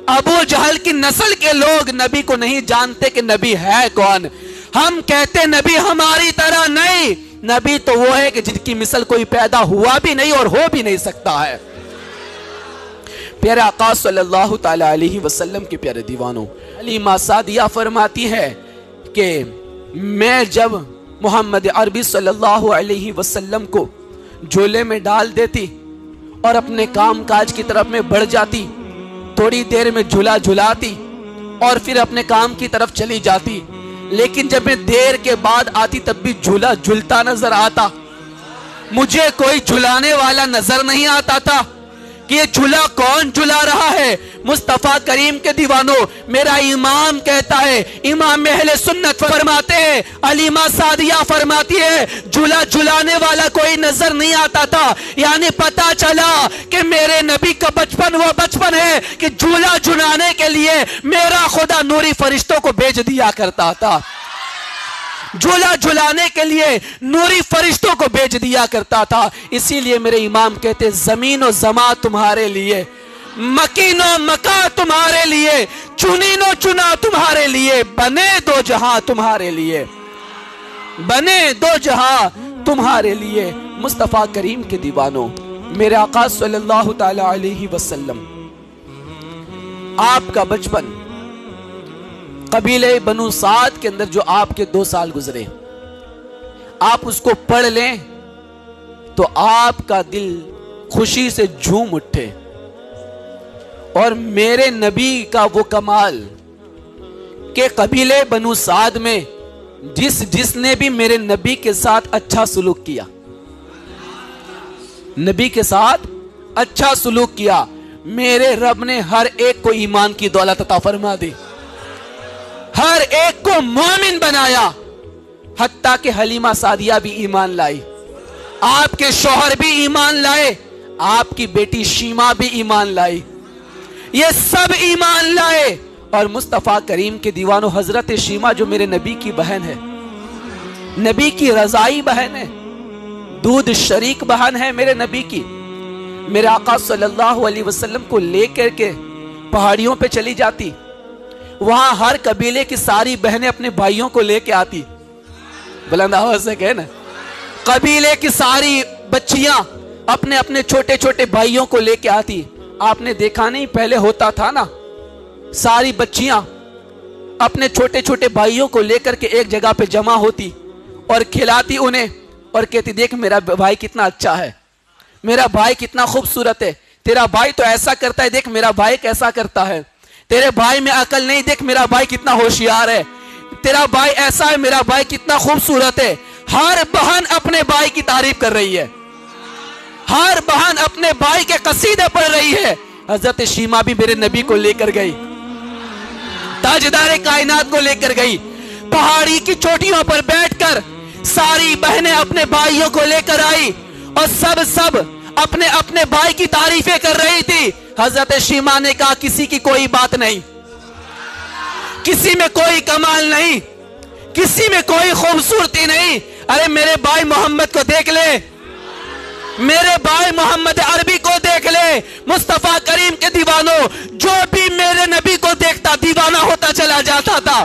ابو جہل کی نسل کے لوگ نبی کو نہیں جانتے کہ نبی ہے کون۔ ہم کہتے نبی ہماری طرح نہیں، نبی تو وہ ہے کہ جن کی مثل کوئی پیدا ہوا بھی نہیں اور ہو بھی نہیں سکتا ہے۔ پیارے آقا صلی اللہ تعالی علیہ وسلم کے پیارے دیوانوں، حلیمہ سعدیہ فرماتی ہے کہ میں جب محمد عربی صلی اللہ علیہ وسلم کو جھولے میں ڈال دیتی اور اپنے کام کاج کی طرف میں بڑھ جاتی، تھوڑی دیر میں جھولا جھلاتی اور پھر اپنے کام کی طرف چلی جاتی، لیکن جب میں دیر کے بعد آتی تب بھی جھولا جھلتا نظر آتا، مجھے کوئی جھلانے والا نظر نہیں آتا تھا کہ یہ جھولا کون جھلا رہا ہے۔ مصطفیٰ کریم کے دیوانوں، میرا امام کہتا ہے، امام اہل سنت فرماتے ہیں، حلیمہ سعدیہ فرماتی ہے جھولا جھلانے والا کوئی نظر نہیں آتا تھا، یعنی پتا چلا کہ میرے نبی کا بچپن وہ بچپن ہے کہ جھولا جھلانے کے لیے میرا خدا نوری فرشتوں کو بھیج دیا کرتا تھا، جھولا جھلانے کے لیے نوری فرشتوں کو بھیج دیا کرتا تھا۔ اسی لیے میرے امام کہتے زمین و زمان تمہارے لیے، مکین و مکا تمہارے لیے، چنین و چنا تمہارے لیے، بنے دو جہاں تمہارے لیے، بنے دو جہاں تمہارے لیے۔ مصطفیٰ کریم کے دیوانوں، میرے آقا صلی اللہ تعالی علیہ وسلم، آپ کا بچپن قبیلہ بنو سعد کے اندر جو آپ کے 2 سال گزرے، آپ اس کو پڑھ لیں تو آپ کا دل خوشی سے جھوم اٹھے، اور میرے نبی کا وہ کمال کہ قبیلہ بنو سعد میں جس نے بھی میرے نبی کے ساتھ اچھا سلوک کیا، نبی کے ساتھ اچھا سلوک کیا، میرے رب نے ہر ایک کو ایمان کی دولت عطا فرما دی، ہر ایک کو مومن بنایا، حتیٰ کہ حلیمہ سعدیہ بھی ایمان لائی، آپ کے شوہر بھی ایمان لائے، آپ کی بیٹی شیما بھی ایمان لائی، یہ سب ایمان لائے۔ اور مصطفیٰ کریم کے دیوانوں، حضرت شیما جو میرے نبی کی بہن ہے، نبی کی رضائی بہن ہے، دودھ شریک بہن ہے میرے نبی کی، میرے آقا صلی اللہ علیہ وسلم کو لے کر کے پہاڑیوں پہ چلی جاتی، وہاں ہر قبیلے کی ساری بہنیں اپنے بھائیوں کو لے کے آتی، بلند آواز سے کہنا، قبیلے کی ساری بچیاں اپنے اپنے چھوٹے چھوٹے بھائیوں کو لے کے آتی۔ آپ نے دیکھا نہیں پہلے ہوتا تھا نا، ساری بچیاں اپنے چھوٹے چھوٹے بھائیوں کو لے کر کے ایک جگہ پہ جمع ہوتی اور کھلاتی انہیں اور کہتی دیکھ میرا بھائی کتنا اچھا ہے، میرا بھائی کتنا خوبصورت ہے، تیرا بھائی تو ایسا کرتا ہے، دیکھ میرا بھائی کیسا کرتا ہے، تیرے بھائی میں عقل نہیں، دیکھ میرا بھائی کتنا ہوشیار ہے، تیرا بھائی ایسا ہے، میرا بھائی کتنا خوبصورت ہے۔ ہر بہن اپنے بھائی کی تعریف کر رہی ہے، ہر بہن اپنے بھائی کے قصیدے پڑھ رہی ہے۔ حضرت شیما بھی میرے نبی کو لے کر گئی، تاجدار کائنات کو لے کر گئی، پہاڑی کی چوٹیوں پر بیٹھ کر ساری بہنیں اپنے بھائیوں کو لے کر آئی اور سب اپنے اپنے بھائی کی تعریفیں کر رہی تھی۔ حضرت شیما نے کہا کسی کی کوئی بات نہیں، کسی میں کوئی کمال نہیں، کسی میں کوئی خوبصورتی نہیں، ارے میرے بھائی محمد کو دیکھ لے، میرے بھائی محمد عربی کو دیکھ لے۔ مصطفیٰ کریم کے دیوانوں، جو بھی میرے نبی کو دیکھتا دیوانہ ہوتا چلا جاتا تھا،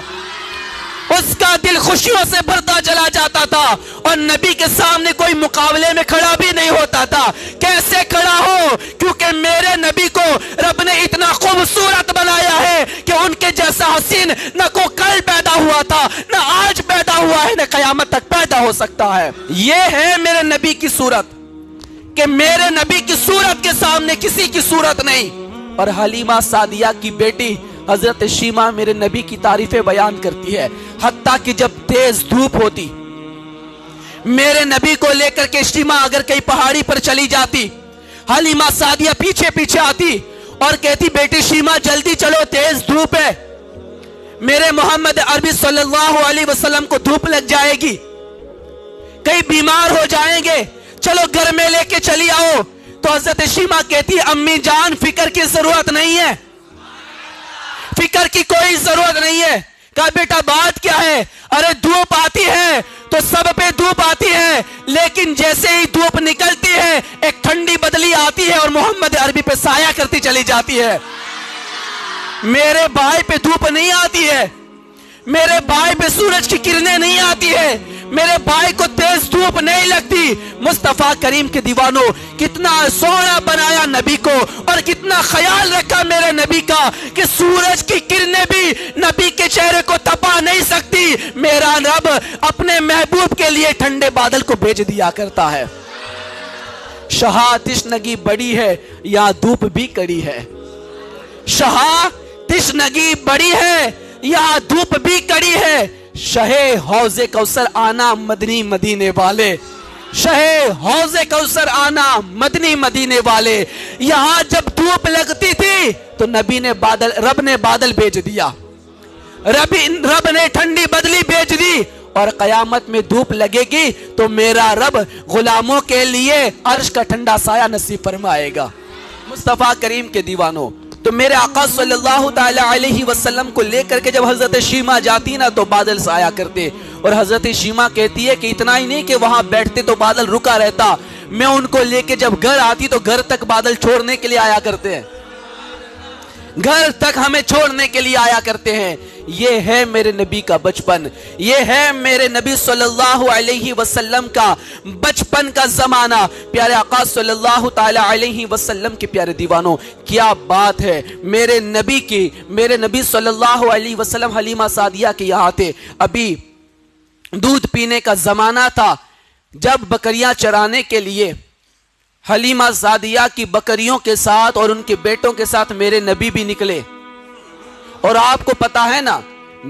اس کا دل خوشیوں سے بھرتا چلا جاتا تھا، اور نبی کے سامنے کوئی مقابلے میں کھڑا بھی نہیں ہوتا تھا۔ کیسے کھڑا ہو؟ کیونکہ میرے نبی کو رب نے اتنا خوبصورت بنایا ہے کہ ان کے جیسا حسین نہ کو کل پیدا ہوا تھا، نہ آج پیدا ہوا ہے، نہ قیامت تک پیدا ہو سکتا ہے۔ یہ ہے میرے نبی کی صورت کہ میرے نبی کی صورت کے سامنے کسی کی صورت نہیں۔ اور حلیمہ سعدیہ کی بیٹی حضرت شیما میرے نبی کی تعریفیں بیان کرتی ہے، حتیٰ کہ جب تیز دھوپ ہوتی، میرے نبی کو لے کر کے شیما اگر کئی پہاڑی پر چلی جاتی، حلیمہ سعدیہ پیچھے پیچھے آتی اور کہتی بیٹی شیما جلدی چلو تیز دھوپ ہے، میرے محمد عربی صلی اللہ علیہ وسلم کو دھوپ لگ جائے گی، کئی بیمار ہو جائیں گے، چلو گھر میں لے کے چلی آؤ۔ تو حضرت شیما کہتی امی جان فکر کی ضرورت نہیں ہے، فکر کی کوئی ضرورت نہیں ہے۔ کہا بیٹا بات کیا ہے؟ ارے دھوپ آتی ہے تو سب پہ دھوپ آتی ہے، لیکن جیسے ہی دھوپ نکلتی ہے ایک ٹھنڈی بدلی آتی ہے اور محمد عربی پہ سایہ کرتی چلی جاتی ہے۔ میرے بھائی پہ دھوپ نہیں آتی ہے، میرے بھائی پہ سورج کی کرنیں نہیں آتی ہے، میرے بھائی کو تیز دھوپ نہیں لگتی۔ مصطفیٰ کریم کے دیوانوں، کتنا سونا بنایا نبی کو، اور کتنا خیال رکھا میرے نبی کا کہ سورج کی کرنیں بھی نبی کے چہرے کو تپا نہیں سکتی۔ میرا رب اپنے محبوب کے لیے ٹھنڈے بادل کو بھیج دیا کرتا ہے۔ شہا تشنگی بڑی ہے، یہاں دھوپ بھی کڑی ہے۔ شہا تشنگی بڑی ہے، یہاں دھوپ بھی کڑی ہے۔ شہ حوض کوثر آنا مدنی مدینے والے، شہ حوض کوثر آنا مدنی مدینے والے۔ یہاں جب دھوپ لگتی تھی تو رب نے بادل بھیج دیا، رب نے ٹھنڈی بدلی بھیج دی، اور قیامت میں دھوپ لگے گی تو میرا رب غلاموں کے لیے عرش کا ٹھنڈا سایہ نصیب فرمائے گا۔ مصطفیٰ کریم کے دیوانوں، تو میرے آقا صلی اللہ تعالی علیہ وسلم کو لے کر کے جب حضرت شیمہ جاتی نا تو بادل سے آیا کرتے، اور حضرت شیمہ کہتی ہے کہ اتنا ہی نہیں کہ وہاں بیٹھتے تو بادل رکا رہتا، میں ان کو لے کے جب گھر آتی تو گھر تک بادل چھوڑنے کے لیے آیا کرتے ہیں، گھر تک ہمیں چھوڑنے کے لیے آیا کرتے ہیں۔ یہ ہے میرے نبی کا بچپن، یہ ہے میرے نبی صلی اللہ علیہ وسلم کا بچپن کا زمانہ۔ پیارے آقا صلی اللہ تعالی علیہ وسلم کے پیارے دیوانوں، کیا بات ہے میرے نبی کی۔ میرے نبی صلی اللہ علیہ وسلم حلیمہ سعدیہ کے یہاں تھے، ابھی دودھ پینے کا زمانہ تھا، جب بکریاں چرانے کے لیے حلیمہ سعدیہ کی بکریوں کے ساتھ اور ان کے بیٹوں کے ساتھ میرے نبی بھی نکلے۔ اور آپ کو پتا ہے نا،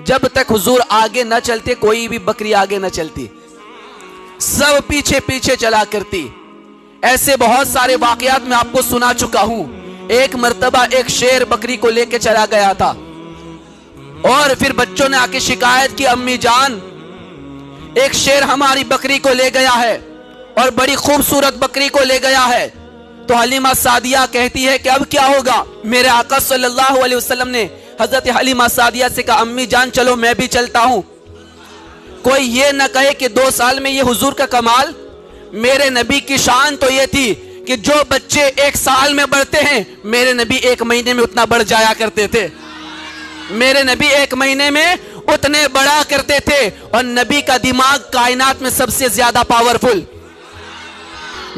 جب تک حضور آگے نہ چلتے کوئی بھی بکری آگے نہ چلتی، سب پیچھے پیچھے چلا کرتی۔ ایسے بہت سارے واقعات میں آپ کو سنا چکا ہوں۔ ایک مرتبہ ایک شیر بکری کو لے کے چلا گیا تھا، اور پھر بچوں نے آ کے شکایت کی، امی جان ایک شیر ہماری بکری کو لے گیا ہے، اور بڑی خوبصورت بکری کو لے گیا ہے۔ تو حلیمہ سعدیہ کہتی ہے کہ اب کیا ہوگا؟ میرے آقا صلی اللہ علیہ وسلم نے حضرت حلیمہ سعدیہ سے کہا، امی جان چلو میں بھی چلتا ہوں۔ کوئی یہ نہ کہے کہ 2 سال میں یہ حضور کا کمال۔ میرے نبی کی شان تو یہ تھی کہ جو بچے 1 سال میں بڑھتے ہیں، میرے نبی 1 مہینے میں اتنا بڑھ جایا کرتے تھے۔ میرے نبی 1 مہینے میں اتنے بڑا کرتے تھے، اور نبی کا دماغ کائنات میں سب سے زیادہ پاورفل،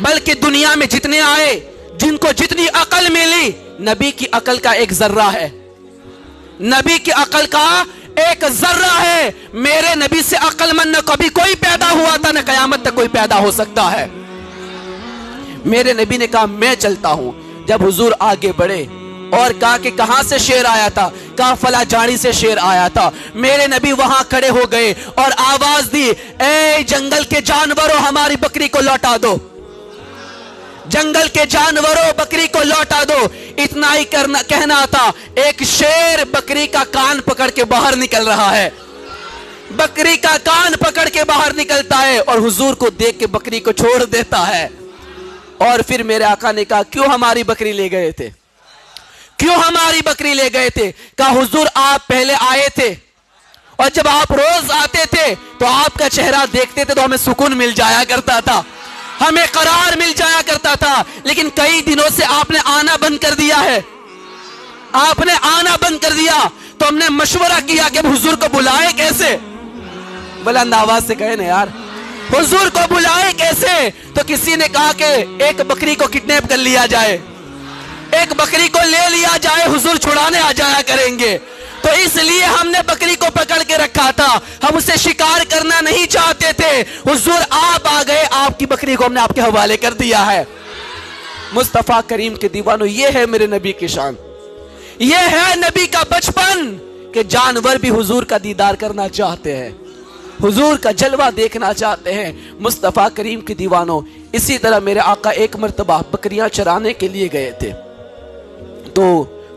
بلکہ دنیا میں جتنے آئے، جن کو جتنی عقل ملی، نبی کی عقل کا 1 ذرہ ہے، نبی کی عقل کا 1 ذرہ ہے۔ میرے نبی سے عقل مند نہ کبھی کوئی پیدا ہوا تھا، نہ قیامت تک کوئی پیدا ہو سکتا ہے۔ میرے نبی نے کہا میں چلتا ہوں۔ جب حضور آگے بڑھے اور کہا کہ کہاں سے شیر آیا تھا، کہا فلاں جھاڑی سے شیر آیا تھا، میرے نبی وہاں کھڑے ہو گئے اور آواز دی، اے جنگل کے جانوروں ہماری بکری کو لوٹا دو، جنگل کے جانوروں بکری کو لوٹا دو۔ اتنا ہی کہنا تھا، ایک شیر بکری کا کان پکڑ کے باہر نکل رہا ہے، بکری کا کان پکڑ کے باہر نکلتا ہے، اور حضور کو دیکھ کے بکری کو چھوڑ دیتا ہے۔ اور پھر میرے آقا نے کہا کیوں ہماری بکری لے گئے تھے، کیوں ہماری بکری لے گئے تھے؟ کہا حضور آپ پہلے آئے تھے، اور جب آپ روز آتے تھے تو آپ کا چہرہ دیکھتے تھے تو ہمیں سکون مل جایا کرتا تھا، ہمیں قرار مل جایا کرتا تھا، لیکن کئی دنوں سے آپ نے آنا بند کر دیا ہے، آپ نے آنا بند کر دیا۔ تو ہم نے مشورہ کیا کہ حضور کو بلائے کیسے، بلند آواز سے کہے نا یار، حضور کو بلائے کیسے؟ تو کسی نے کہا کہ ایک بکری کو کڈنیپ کر لیا جائے، ایک بکری کو لے لیا جائے، حضور چھڑانے آ جایا کریں گے۔ تو اس لیے ہم نے بکری کو پکڑ کے رکھا تھا، ہم اسے شکار کرنا نہیں چاہتے تھے۔ حضور آپ آ گئے، آپ کی بکری کو ہم نے آپ کے حوالے کر دیا ہے۔ مصطفیٰ کریم کے دیوانوں، یہ ہے میرے نبی کی شان، یہ ہے نبی کا بچپن کہ جانور بھی حضور کا دیدار کرنا چاہتے ہیں، حضور کا جلوہ دیکھنا چاہتے ہیں۔ مصطفیٰ کریم کے دیوانوں، اسی طرح میرے آقا ایک مرتبہ بکریاں چرانے کے لیے گئے تھے، تو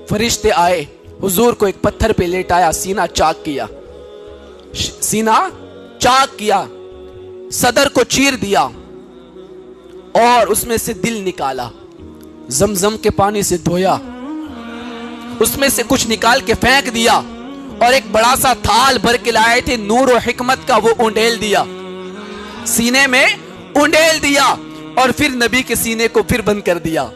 فرشتے آئے، حضور کو ایک پتھر پہ لیٹایا، سینہ چاک کیا، سینہ چاک کیا، صدر کو چیر دیا، اور اس میں سے دل نکالا، زمزم کے پانی سے دھویا، اس میں سے کچھ نکال کے پھینک دیا، اور ایک بڑا سا تھال بھر کے لائے تھے نور و حکمت کا، وہ اونڈیل دیا، سینے میں اونڈیل دیا، اور پھر نبی کے سینے کو پھر بند کر دیا،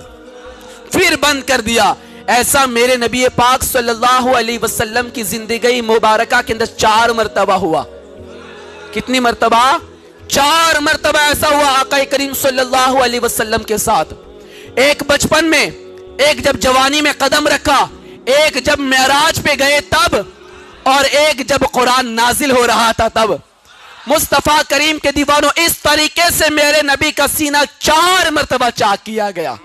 پھر بند کر دیا۔ ایسا میرے نبی پاک صلی اللہ علیہ وسلم کی زندگی مبارکہ کے اندر 4 مرتبہ ہوا۔ کتنی مرتبہ؟ 4 مرتبہ ایسا ہوا آقا کریم صلی اللہ علیہ وسلم کے ساتھ. ایک بچپن میں، ایک جب جوانی میں قدم رکھا، ایک جب معراج پہ گئے تب، اور ایک جب قرآن نازل ہو رہا تھا تب. مصطفیٰ کریم کے دیوانوں، اس طریقے سے میرے نبی کا سینہ 4 مرتبہ چاک کیا گیا،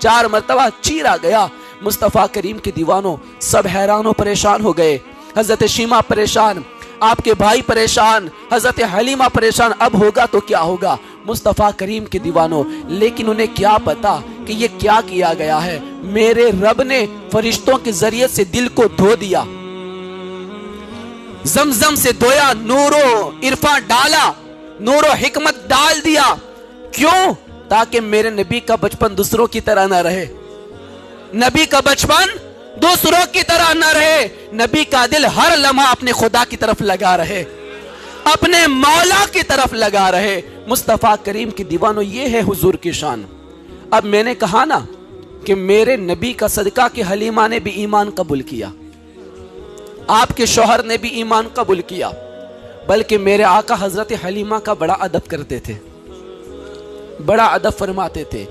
4 مرتبہ چیرا گیا. مصطفیٰ کریم کے دیوانوں، سب حیران و پریشان ہو گئے. حضرت شیمہ پریشان، آپ کے بھائی پریشان، حضرت حلیمہ پریشان، اب ہوگا تو کیا ہوگا مصطفیٰ کریم کے دیوانوں. لیکن انہیں کیا پتا کہ یہ کیا کیا گیا ہے. میرے رب نے فرشتوں کے ذریعے سے دل کو دھو دیا، زمزم سے دھویا، نور و عرفان ڈالا، نور و حکمت ڈال دیا. کیوں؟ تاکہ میرے نبی کا بچپن دوسروں کی طرح نہ رہے، نبی کا بچپن دوسروں کی طرح نہ رہے، نبی کا دل ہر لمحہ اپنے خدا کی طرف لگا رہے، اپنے مولا کی طرف لگا رہے. مصطفیٰ کریم کی دیوانوں، یہ ہے حضور کی شان. اب میں نے کہا نا کہ میرے نبی کا صدقہ کہ حلیمہ نے بھی ایمان قبول کیا، آپ کے شوہر نے بھی ایمان قبول کیا، بلکہ میرے آقا حضرت حلیمہ کا بڑا ادب کرتے تھے، بڑا ادب فرماتے تھے.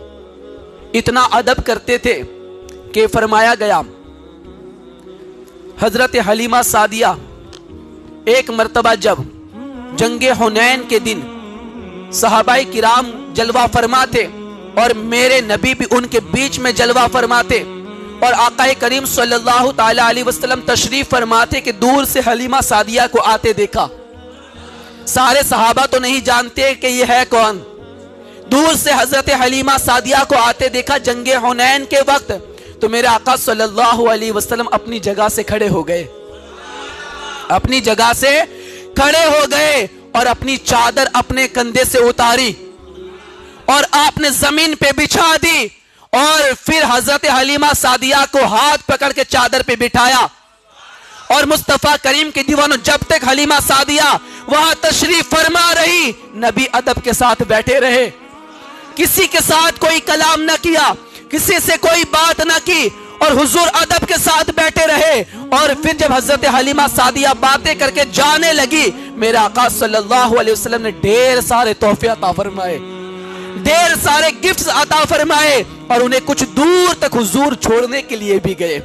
اتنا ادب کرتے تھے کہ فرمایا گیا حضرت حلیمہ سعدیہ ایک مرتبہ جب جنگ حنین کے دن صحابہ کرام جلوہ فرماتے اور میرے نبی بھی ان کے بیچ میں جلوہ فرماتے، اور آقا کریم صلی اللہ تعالی علیہ وسلم تشریف فرماتے کہ دور سے حلیمہ سعدیہ کو آتے دیکھا. سارے صحابہ تو نہیں جانتے کہ یہ ہے کون. دور سے حضرت حلیمہ سعدیہ کو آتے دیکھا جنگ حنین کے وقت، تو میرے آقا صلی اللہ علیہ وسلم اپنی جگہ سے کھڑے ہو گئے، اپنی جگہ سے کھڑے ہو گئے اور اپنی چادر اپنے کندھے سے اتاری اور آپ نے زمین پہ بچھا دی، اور پھر حضرت حلیمہ سعدیہ کو ہاتھ پکڑ کے چادر پہ بٹھایا. اور مصطفیٰ کریم کے دیوانوں، جب تک حلیمہ سعدیہ وہاں تشریف فرما رہی، نبی ادب کے ساتھ بیٹھے رہے، کسی کے ساتھ کوئی کلام نہ کیا، کسی سے کوئی بات نہ کی، اور حضور ادب کے ساتھ بیٹھے رہے. اور پھر جب حضرت حلیمہ سعدیہ باتیں کر کے جانے لگی، میرے آقا صلی اللہ علیہ وسلم نے ڈھیر سارے تحفے عطا فرمائے، ڈھیر سارے گفٹس عطا فرمائے، اور انہیں کچھ دور تک حضور چھوڑنے کے لیے بھی گئے،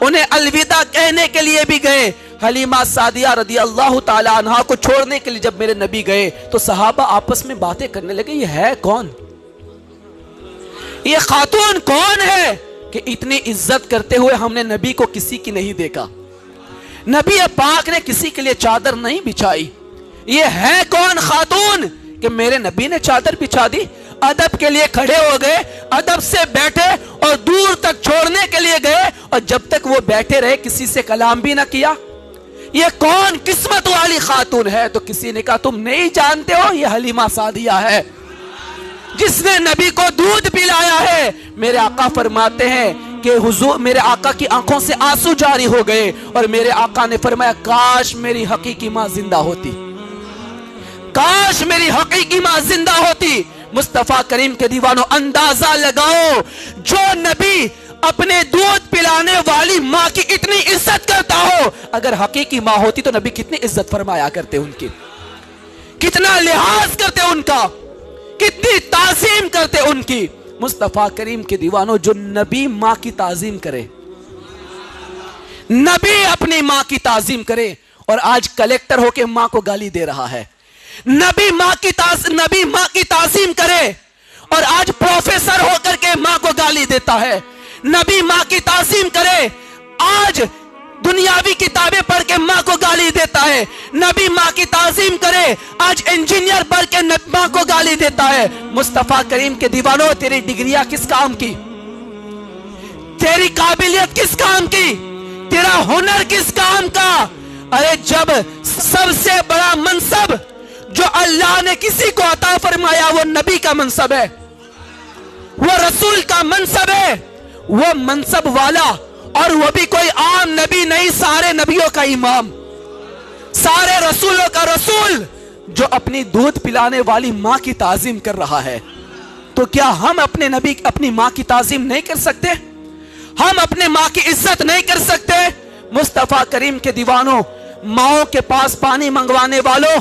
انہیں الوداع کہنے کے لیے بھی گئے. حلیمہ سعدیہ رضی اللہ تعالی عنہا کو چھوڑنے کے لیے جب میرے نبی گئے تو صحابہ آپس میں باتیں کرنے لگے، یہ ہے کون، یہ خاتون کون ہے کہ اتنی عزت کرتے ہوئے ہم نے نبی کو کسی کی نہیں دیکھا، نبی پاک نے کسی کے لیے چادر نہیں بچھائی. یہ ہے کون خاتون کہ میرے نبی نے چادر بچھا دی. ادب کے لیے کھڑے ہو گئے، ادب سے بیٹھے اور دور تک چھوڑنے کے لیے گئے، اور جب تک وہ بیٹھے رہے کسی سے کلام بھی نہ کیا. یہ کون قسمت والی خاتون ہے؟ تو کسی نے کہا تم نہیں جانتے ہو، یہ حلیمہ سعدیہ ہے جس نے نبی کو دودھ پلایا ہے. میرے آقا فرماتے ہیں کہ حضور، میرے آقا کی آنکھوں سے آنسو جاری ہو گئے، اور میرے آقا نے فرمایا کاش میری حقیقی ماں زندہ ہوتی، کاش میری حقیقی ماں زندہ ہوتی. مصطفیٰ کریم کے دیوانوں، اندازہ لگاؤ، جو نبی اپنے دودھ پلانے والی ماں کی اتنی عزت کرتا ہو، اگر حقیقی ماں ہوتی تو نبی کتنی عزت فرمایا کرتے ان کی، کتنا لحاظ کرتے ان کا، کتنی تعظیم کرتے ان کی. مصطفیٰ کریم کے دیوانوں، جو نبی ماں کی تعظیم کرے، نبی اپنی ماں کی تعظیم کرے، اور آج کلیکٹر ہو کے ماں کو گالی دے رہا ہے، نبی ماں کی تعظیم کرے، اور آج پروفیسر ہو کر کے ماں کو گالی دیتا ہے. نبی ماں کی تعظیم کرے، آج دنیاوی کتابیں پڑھ کے ماں کو گالی دیتا ہے. نبی ماں کی تعظیم کرے، آج انجینئر بن کے ماں کو گالی دیتا ہے. مصطفیٰ کریم کے دیوانوں، تیری ڈگریاں کس کام کی، تیری قابلیت کس کام کی، تیرا ہنر کس کام کا؟ ارے جب سب سے بڑا منصب جو اللہ نے کسی کو عطا فرمایا وہ نبی کا منصب ہے، وہ رسول کا منصب ہے، وہ منصب والا، اور وہ بھی کوئی عام نبی نہیں، سارے نبیوں کا امام، سارے رسولوں کا رسول، جو اپنی دودھ پلانے والی ماں کی تعظیم کر رہا ہے. تو کیا ہم اپنے نبی اپنی ماں کی تعظیم نہیں کر سکتے؟ ہم اپنے ماں کی عزت نہیں کر سکتے؟ مصطفیٰ کریم کے دیوانوں، ماؤں کے پاس پانی منگوانے والوں،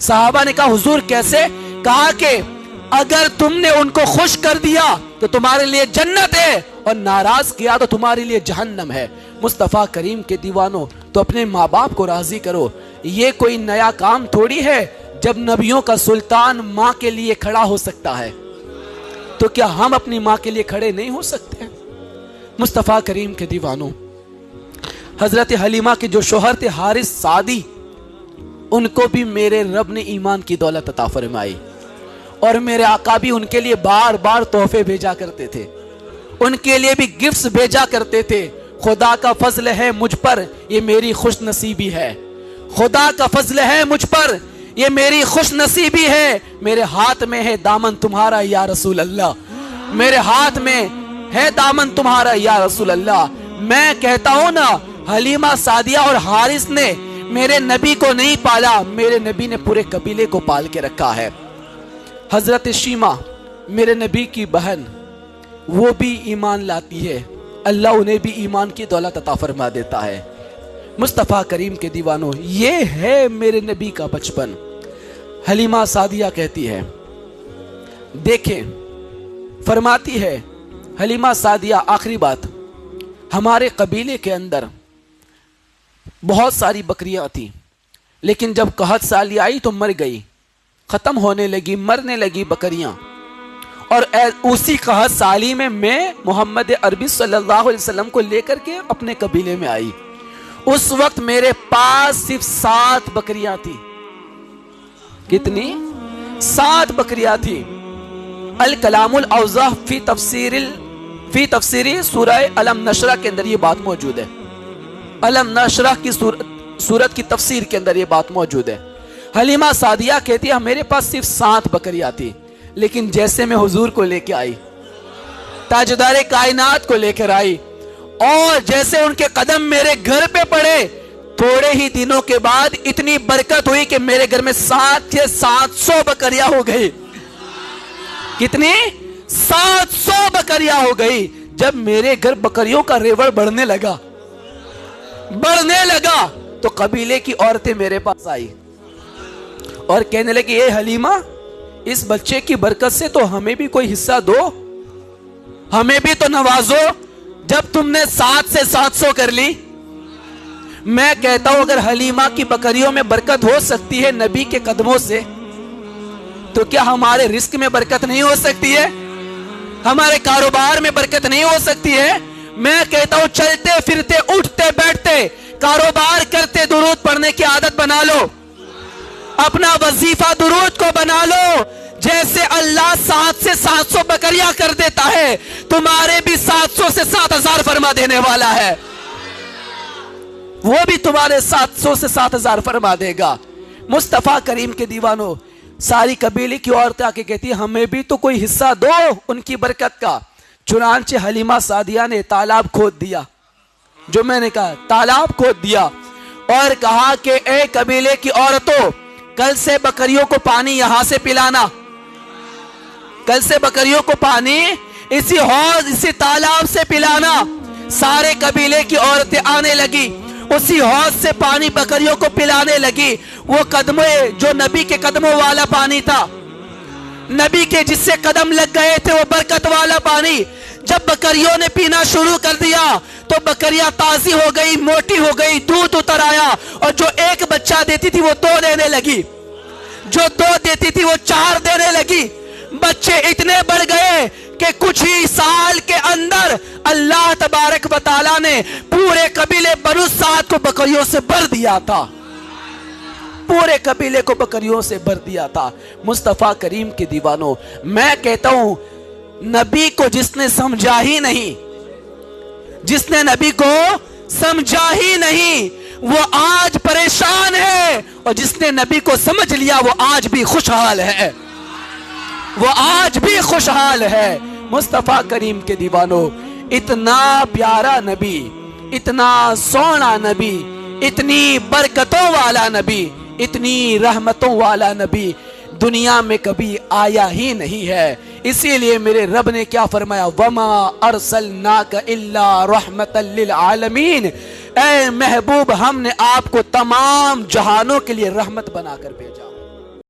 صحابہ نے کہا حضور کیسے؟ کہا کہ اگر تم نے ان کو خوش کر دیا تو تمہارے لیے جنت ہے، اور ناراض کیا تو تمہارے لیے جہنم ہے۔ مصطفیٰ کریم کے دیوانوں، تو اپنے ماں باپ کو راضی کرو۔ یہ کوئی نیا کام تھوڑی ہے، جب نبیوں کا سلطان ماں کے لیے کھڑا ہو سکتا ہے تو کیا ہم اپنی ماں کے لیے کھڑے نہیں ہو سکتے؟ مصطفیٰ کریم کے دیوانوں، حضرت حلیمہ کے جو شوہر تھے حارث سعدی، ان کو بھی میرے رب نے ایمان کی دولت عطا فرمائی، اور میرے آقا بھی ان کے لیے بار بار تحفے بھیجا کرتے تھے، ان کے لیے بھی گفٹس بھیجا کرتے تھے۔ خدا کا فضل ہے مجھ پر، یہ میری خوش نصیبی ہے۔ خدا کا فضل ہے مجھ پر، یہ میری خوش نصیبی ہے۔ میرے ہاتھ میں ہے دامن تمہارا یا رسول اللہ، میرے ہاتھ میں ہے دامن تمہارا یا رسول اللہ۔ میں کہتا ہوں نا، حلیمہ سعدیہ اور حارث نے میرے نبی کو نہیں پالا، میرے نبی نے پورے قبیلے کو پال کے رکھا ہے۔ حضرت شیمہ میرے نبی کی بہن، وہ بھی ایمان لاتی ہے، اللہ انہیں بھی ایمان کی دولت عطا فرما دیتا ہے۔ مصطفیٰ کریم کے دیوانوں، یہ ہے میرے نبی کا بچپن۔ حلیمہ سعدیہ کہتی ہے، دیکھیں، فرماتی ہے حلیمہ سعدیہ، آخری بات، ہمارے قبیلے کے اندر بہت ساری بکریاں تھیں، لیکن جب قحط سالی آئی تو مر گئی، ختم ہونے لگی، مرنے لگی بکریاں۔ اور اسی قحط سالی میں محمد عربی صلی اللہ علیہ وسلم کو لے کر کے اپنے قبیلے میں آئی۔ اس وقت میرے پاس صرف 7 بکریاں تھی۔ کتنی؟ 7 بکریاں تھی۔ الکلام الاوضح فی تفسیر سورہ علم نشرہ کے اندر یہ بات موجود ہے۔ علم نشرہ کی سورت کی تفسیر کے اندر یہ بات موجود ہے۔ حلیمہ سعدیہ کہتی ہے میرے پاس صرف 7 بکریاں تھی، لیکن جیسے میں حضور کو لے کے آئی، تاجدار کائنات کو لے کر آئی، اور جیسے ان کے قدم میرے گھر پہ پڑے، تھوڑے ہی دنوں کے بعد اتنی برکت ہوئی کہ میرے گھر میں 700 بکریاں ہو گئی۔ کتنی؟ 700 بکریاں ہو گئی۔ جب میرے گھر بکریوں کا ریوڑ بڑھنے لگا تو قبیلے کی عورتیں میرے پاس آئی اور کہنے لگی، اے حلیمہ، اس بچے کی برکت سے تو ہمیں بھی کوئی حصہ دو، ہمیں بھی تو نوازو، جب تم نے 7 سے 700 کر لی۔ میں کہتا ہوں اگر حلیمہ کی بکریوں میں برکت ہو سکتی ہے نبی کے قدموں سے، تو کیا ہمارے رزق میں برکت نہیں ہو سکتی ہے؟ ہمارے کاروبار میں برکت نہیں ہو سکتی ہے؟ میں کہتا ہوں چلتے پھرتے اٹھتے بیٹھتے کاروبار کرتے درود پڑھنے کی عادت بنا لو، اپنا وظیفہ درود کو بنا لو۔ جیسے اللہ 7 سے 700 بکریاں کر دیتا ہے، تمہارے بھی 700 سے 7000 فرما دینے والا ہے، وہ بھی تمہارے 700 سے 7000 فرما دے گا۔ مصطفیٰ کریم کے دیوانوں، ساری قبیلے کی عورتیں آ کے کہتی ہیں ہمیں بھی تو کوئی حصہ دو ان کی برکت کا۔ چنانچہ حلیمہ سعدیہ نے تالاب کھود دیا، جو میں نے کہا تالاب کھود دیا، اور کہا کہ اے قبیلے کی عورتوں، کل سے بکریوں کو پانی یہاں سے پلانا، کل سے بکریوں کو پانی اسی حوض اسی تالاب سے پلانا۔ سارے قبیلے کی عورتیں آنے لگی، اسی حوض سے پانی بکریوں کو پلانے لگی۔ وہ قدموں جو نبی کے قدموں والا پانی تھا، نبی کے جس سے قدم لگ گئے تھے، وہ برکت والا پانی جب بکریوں نے پینا شروع کر دیا تو بکریاں تازی ہو گئی، موٹی ہو گئی، دودھ اتر آیا، اور جو 1 بچہ دیتی تھی وہ 2 دینے لگی، جو 2 دیتی تھی وہ 4 دینے لگی۔ بچے اتنے بڑھ گئے کہ کچھ ہی سال کے اندر اللہ تبارک و تعالیٰ نے پورے قبیلے بنو سعد کو بکریوں سے بھر دیا تھا، پورے قبیلے کو بکریوں سے بھر دیا تھا۔ مصطفیٰ کریم کے دیوانوں، میں کہتا ہوں نبی کو جس نے سمجھا ہی نہیں، جس نے نبی کو سمجھا ہی نہیں، وہ آج پریشان ہے، اور جس نے نبی کو سمجھ لیا وہ آج بھی خوشحال ہے، وہ آج بھی خوشحال ہے۔ مصطفیٰ کریم کے دیوانوں، اتنا پیارا نبی، اتنا سونا نبی، اتنی برکتوں والا نبی، اتنی رحمتوں والا نبی دنیا میں کبھی آیا ہی نہیں ہے۔ اسی لیے میرے رب نے کیا فرمایا، وَمَا أَرْسَلْنَاكَ إِلَّا رَحْمَةً لِلْعَالَمِينَ، اے محبوب ہم نے آپ کو تمام جہانوں کے لیے رحمت بنا کر بھیجا۔